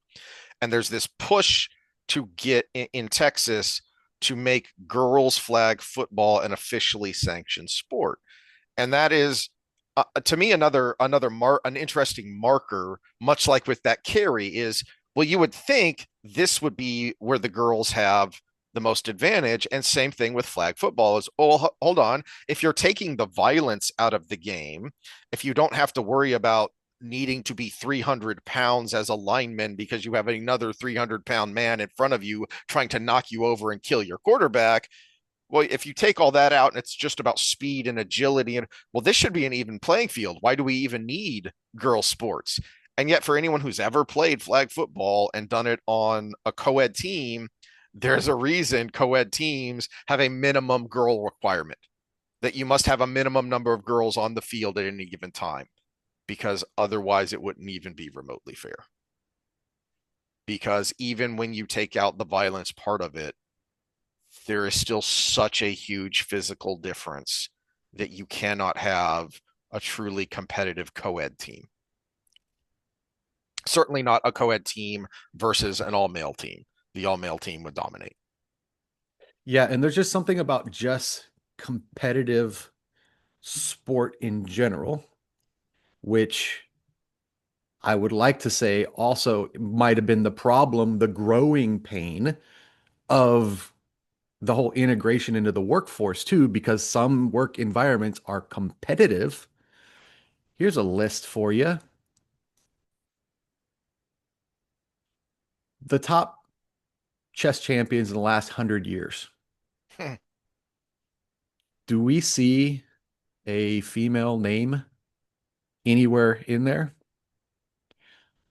And there's this push to get in Texas to make girls flag football an officially sanctioned sport, and that is, to me, an interesting marker, much like with that carry, is, well, you would think this would be where the girls have the most advantage, and same thing with flag football is, oh, hold on, if you're taking the violence out of the game, if you don't have to worry about needing to be 300 pounds as a lineman because you have another 300-pound man in front of you trying to knock you over and kill your quarterback, well, if you take all that out and it's just about speed and agility, and, well, this should be an even playing field. Why do we even need girl sports? And yet, for anyone who's ever played flag football and done it on a co-ed team, there's a reason co-ed teams have a minimum girl requirement, that you must have a minimum number of girls on the field at any given time, because otherwise it wouldn't even be remotely fair. Because even when you take out the violence part of it, there is still such a huge physical difference that you cannot have a truly competitive co-ed team. Certainly not a co-ed team versus an all-male team. The all-male team would dominate. Yeah, and there's just something about just competitive sport in general, which I would like to say also might have been the problem, the growing pain of the whole integration into the workforce too, because some work environments are competitive. Here's a list for you. The top chess champions in the last 100 years. Do we see a female name anywhere in there?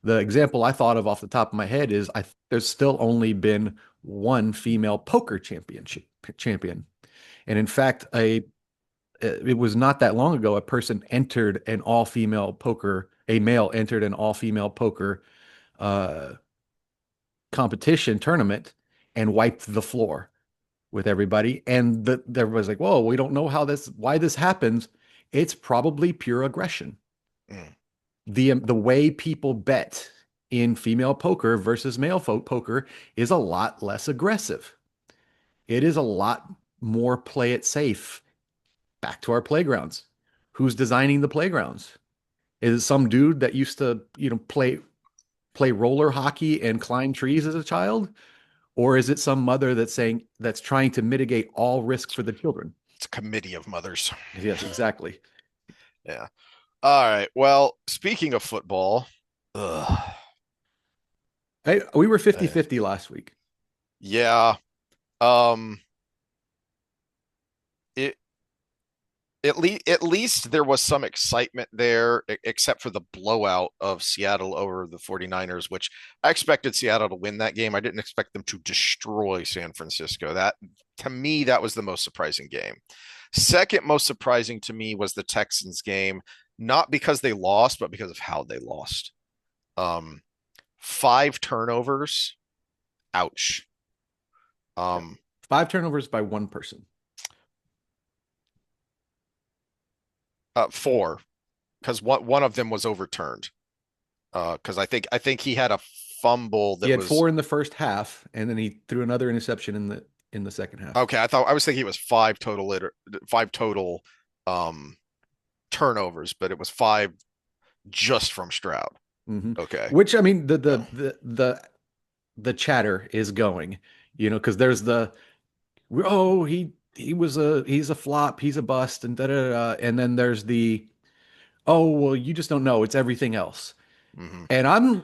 The example I thought of off the top of my head is there's still only been one female poker champion. And in fact, it was not that long ago, a male entered an all-female poker uh, competition tournament and wiped the floor with everybody. And everybody's like, whoa, we don't know why this happens. It's probably pure aggression. Mm. The way people bet in female poker versus male poker is a lot less aggressive. It is a lot more play it safe. Back to our playgrounds. Who's designing the playgrounds? Is it some dude that used to, play roller hockey and climb trees as a child? Or is it some mother that's trying to mitigate all risk for the children? It's a committee of mothers. Yes, exactly. Yeah. All right. Well, speaking of football, Hey, we were uh, 50-50 last week. yeah. Um, it at least there was some excitement there, except for the blowout of Seattle over the 49ers, which I expected Seattle to win that game. I didn't expect them to destroy San Francisco. That, to me, that was the most surprising game. Second most surprising to me was the Texans game, not because they lost, but because of how they lost. Um, 5 turnovers. Ouch. Yeah. Um, 5 turnovers by one person. four, because one of them was overturned. Because I think he had a fumble He that had was four in the first half, and then he threw another interception in the second half. okay. I was thinking it was five total um turnovers, but it was five just from Stroud. Hmm. Okay. Which I mean, the Yeah. the the the the chatter is going, because there's oh, he's a flop, he's a bust, and da da da, and then there's oh, well, you just don't know, it's everything else. Hmm. And I'm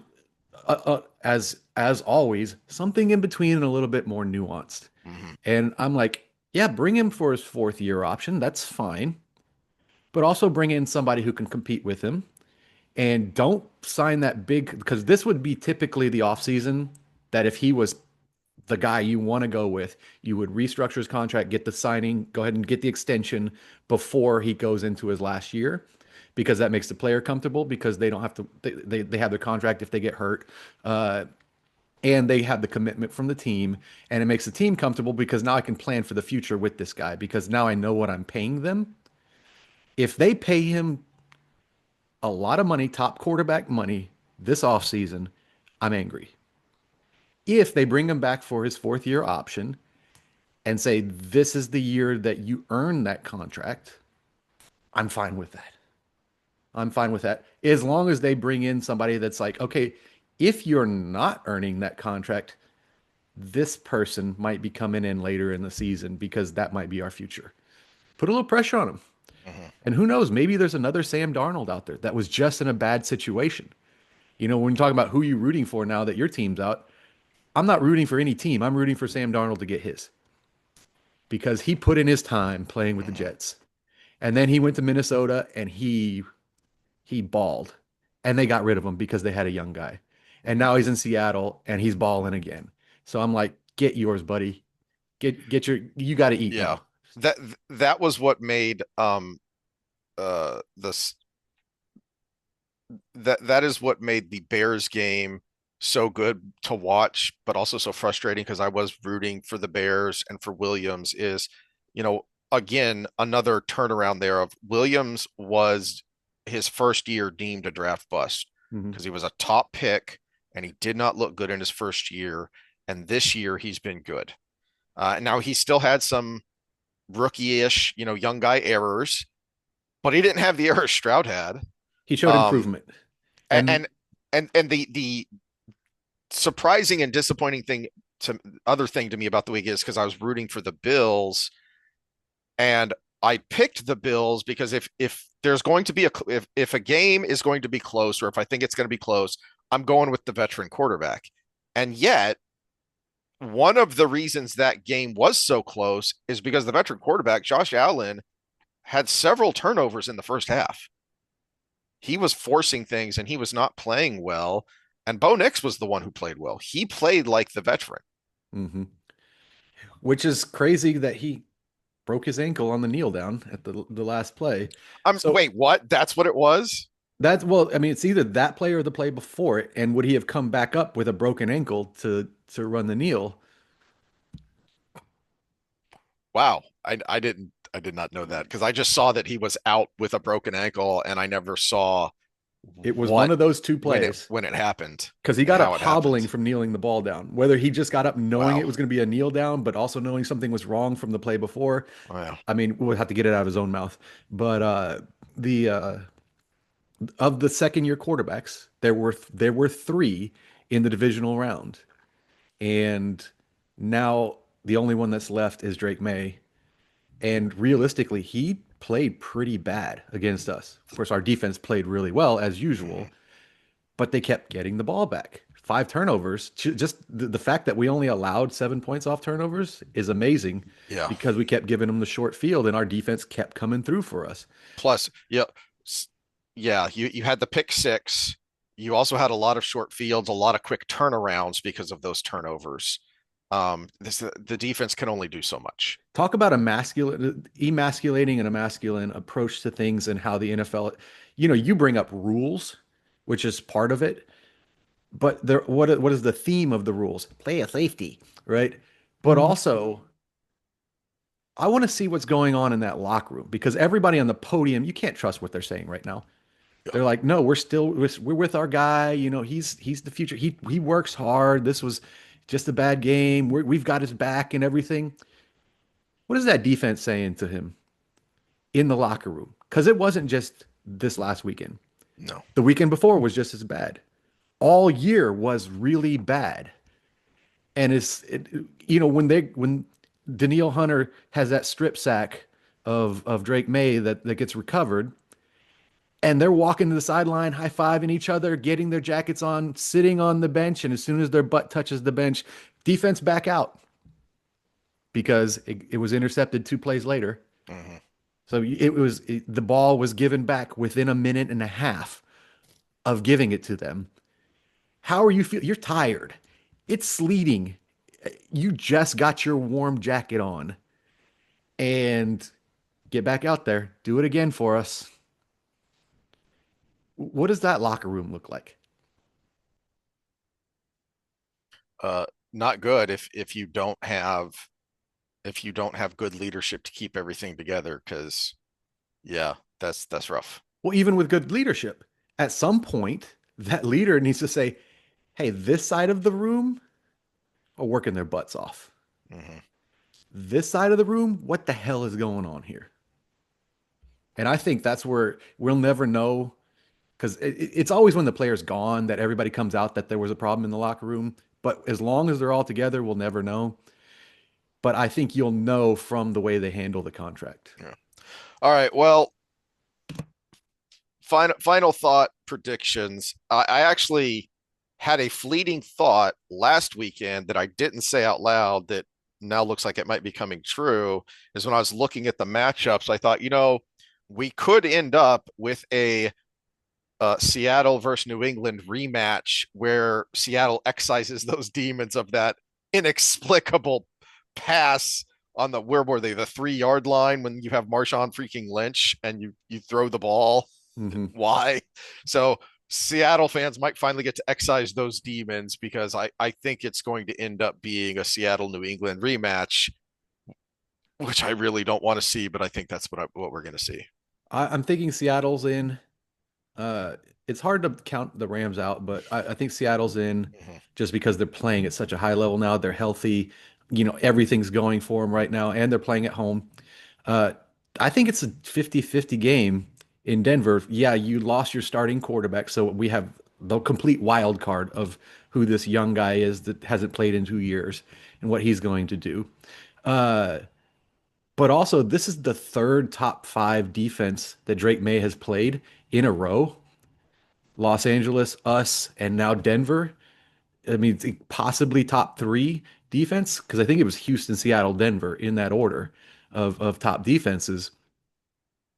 as always, something in between and a little bit more nuanced. Hmm. And I'm like, yeah, bring him for his fourth year option. That's fine. But also bring in somebody who can compete with him. And don't sign that big, because this would be typically the offseason that if he was the guy you want to go with, you would restructure his contract, get the signing, go ahead and get the extension before he goes into his last year, because that makes the player comfortable because they don't have to, they have their contract if they get hurt. And they have the commitment from the team, and it makes the team comfortable because now I can plan for the future with this guy because now I know what I'm paying them. If they pay him a lot of money, top quarterback money this offseason, I'm angry. If they bring him back for his fourth year option and say, this is the year that you earn that contract, I'm fine with that. I'm fine with that. As long as they bring in somebody that's like, okay, if you're not earning that contract, this person might be coming in later in the season because that might be our future. Put a little pressure on him. Hmm. And who knows, maybe there's another Sam Darnold out there that was just in a bad situation. When you talk about who you're rooting for now that your team's out, I'm not rooting for any team. I'm rooting for Sam Darnold to get his because he put in his time playing with the Hmm. Jets. And then he went to Minnesota and he balled. And they got rid of him because they had a young guy. And now he's in Seattle and he's balling again. So I'm like, get yours, buddy. You got to eat Yeah. now. That was what made this that is what made the Bears game so good to watch, but also so frustrating because I was rooting for the Bears and for Williams. Again, another turnaround there of Williams was his first year deemed a draft bust Mhm. because he was a top pick and he did not look good in his first year. And this year he's been good. Now he still had some rookie-ish, young guy errors, but he didn't have the errors Stroud had. He showed Um, improvement. and And and and the surprising and disappointing thing to other thing to me about the week is because I was rooting for the Bills, and I picked the Bills because if there's going to be if a game is going to be close, or if I think it's going to be close, I'm going with the veteran quarterback. And yet, one of the reasons that game was so close is because the veteran quarterback, Josh Allen, had several turnovers in the first half. He was forcing things and he was not playing well. And Bo Nix was the one who played well. He played like the veteran. Hmm. Which is crazy that he broke his ankle on the kneel down at the last play. So Wait, what? That's what it was? that's well, I mean, it's either that play or the play before it. And would he have come back up with a broken ankle to run the kneel? Wow. I did not know that because I just saw that he was out with a broken ankle and I never saw It was one what of those two plays when it happened because he and got up how it hobbling happened. from kneeling the ball down. Whether he just got up knowing it Wow. was going to be a kneel down, but also knowing something was wrong from the play before. Wow. I mean, we'll have to get it out of his own mouth. But the of the second year quarterbacks, there were three in the divisional round, and now the only one that's left is Drake May. And realistically, he played pretty bad against us. Of course, our defense played really well as Mhm. usual, but they kept getting the ball back. Five turnovers. Just the fact that we only allowed 7 points off turnovers is amazing Yeah. because we kept giving them the short field and our defense kept coming through for us. Plus, yeah, yeah, you had the pick six. You also had a lot of short fields, a lot of quick turnarounds because of those turnovers. The defense can only do so much. Talk about a masculine, emasculating and a masculine approach to things and how the NFL, you bring up rules, which is part of it, but what is the theme of the rules? Play a safety, right? But also, I want to see what's going on in that locker room because everybody on the podium, you can't trust what they're saying right now. Yeah. They're like, no, we're with our guy. He's the future. He works hard. This was just a bad game. We've got his back and everything. What is that defense saying to him in the locker room? Because it wasn't just this last weekend. No. The weekend before was just as bad. All year was really bad. And when Daniil Hunter has that strip sack of Drake May that gets recovered, and they're walking to the sideline, high-fiving each other, getting their jackets on, sitting on the bench, and as soon as their butt touches the bench, defense back out because it was intercepted 2 plays later. Hmm. So the ball was given back within a minute and a half of giving it to them. How are you feel? You're tired. It's sleeting. You just got your warm jacket on and get back out there. Do it again for us. What does that locker room look like? Not good if you don't have good leadership to keep everything together. Because yeah, that's rough. Well, even with good leadership, at some point, that leader needs to say, hey, this side of the room are working their butts off. Hmm. This side of the room, what the hell is going on here? And I think that's where we'll never know because it's always when the player's gone that everybody comes out that there was a problem in the locker room. But as long as they're all together, we'll never know. But I think you'll know from the way they handle the contract. Yeah. All right. Well, final thought predictions. I actually had a fleeting thought last weekend that I didn't say out loud that now looks like it might be coming true is when I was looking at the matchups, I thought, we could end up with a Seattle versus New England rematch where Seattle excises those demons of that inexplicable pass on the where were they the 3 yard line when you have Marshawn freaking Lynch and you throw the ball. Mm-hmm. Why? So Seattle fans might finally get to excise those demons because I think it's going to end up being a Seattle New England rematch, which I really don't want to see, but I think that's what we're going to see. I'm thinking Seattle's in. Uh, it's hard to count the Rams out, but I think Seattle's in Mhm. just because they're playing at such a high level now. They're healthy. Everything's going for them right now, and they're playing at home. Uh, I think it's a 50-50 game in Denver. Yeah, you lost your starting quarterback, so we have the complete wild card of who this young guy is that hasn't played in 2 years and what he's going to do. Uh, but also, this is the third top five defense that Drake May has played in a row. Los Angeles, us, and now Denver. I mean, possibly top three defense because I think it was Houston, Seattle, Denver in that order of top defenses.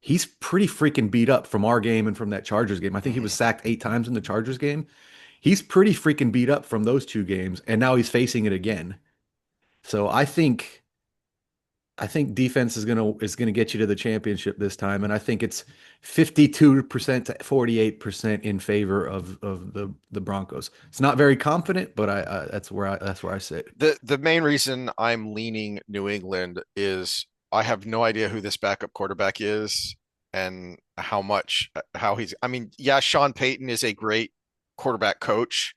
He's pretty freaking beat up from our game and from that Chargers game. I think he was Mhm. sacked 8 times in the Chargers game. He's pretty freaking beat up from those two games, and now he's facing it again. So I think defense is gonna get you to the championship this time, and I think it's 52% to 48% in favor of the Broncos. It's not very confident, but that's where I sit. The main reason I'm leaning New England is I have no idea who this backup quarterback is and how he's. I mean, yeah, Sean Payton is a great quarterback coach,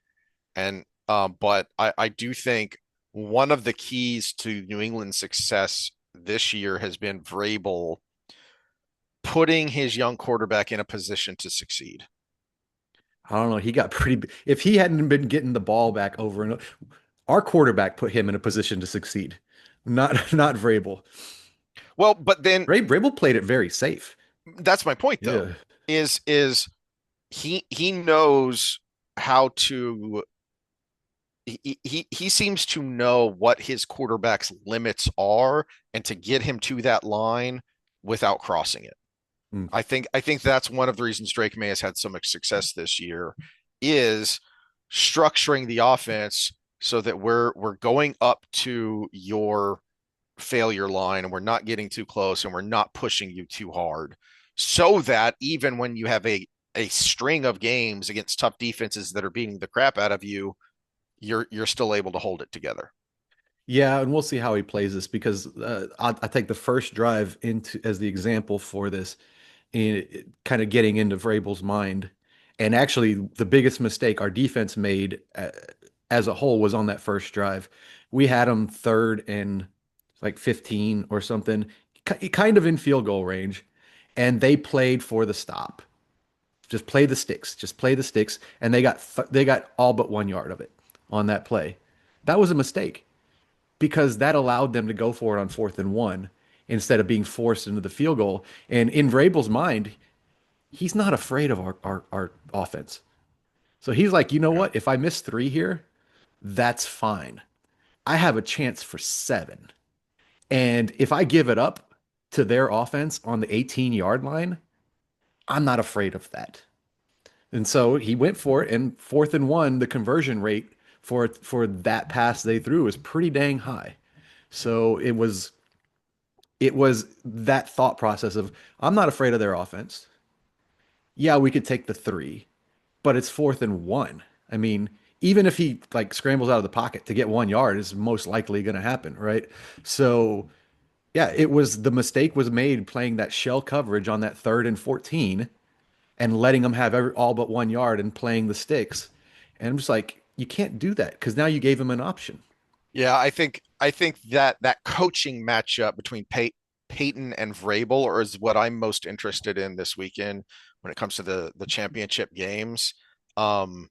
and but I do think one of the keys to New England's success this year has been Vrabel putting his young quarterback in a position to succeed. I don't know. He got pretty. If he hadn't been getting the ball back over and over, our quarterback put him in a position to succeed, not Vrabel. Well, but then Vrabel played it very safe. that's my point though, Yeah. is he knows how to he seems to know what his quarterback's limits are and to get him to that line without crossing it. Mm. I think that's one of the reasons Drake May has had so much success this year is structuring the offense so that we're going up to your failure line and we're not getting too close and we're not pushing you too hard so that even when you have a string of games against tough defenses that are beating the crap out of you, you're still able to hold it together. Yeah, and we'll see how he plays this because I take the first drive into as the example for this, in kind of getting into Vrabel's mind. And actually, the biggest mistake our defense made as a whole was on that first drive. We had them third and like 15 or something, kind of in field goal range, and they played for the stop. Just play the sticks, just play the sticks, and they got all but 1 yard of it on that play. That was a mistake because that allowed them to go for it on 4th and 1 instead of being forced into the field goal. And in Vrabel's mind, he's not afraid of our offense. So he's like, you know Yeah. what? If I miss three here, that's fine. I have a chance for seven. And if I give it up to their offense on the 18-yard line, I'm not afraid of that. And so he went for it. And 4th and 1, the conversion rate for that pass they threw was pretty dang high. So it was that thought process of I'm not afraid of their offense. Yeah, we could take the three, but it's 4th and 1. I mean, even if he like scrambles out of the pocket to get 1 yard is most likely going to happen, right? So yeah, the mistake was made playing that shell coverage on that 3rd and 14 and letting them have all but 1 yard and playing the sticks. And I'm just like, you can't do that because now you gave him an option. Yeah, I think that coaching matchup between Peyton and Vrabel is what I'm most interested in this weekend when it comes to the championship games. Um,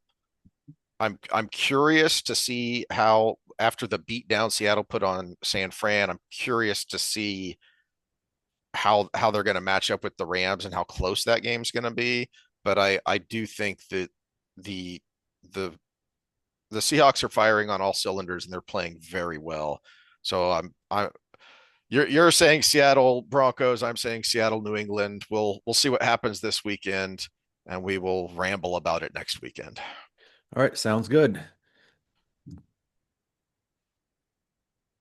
I'm curious to see how after the beatdown Seattle put on San Fran, I'm curious to see how they're going to match up with the Rams and how close that game's going to be. But I do think that the the the Seahawks are firing on all cylinders and they're playing very well. So I you're saying Seattle Broncos, I'm saying Seattle New England. We'll see what happens this weekend and we will ramble about it next weekend. All right, sounds good.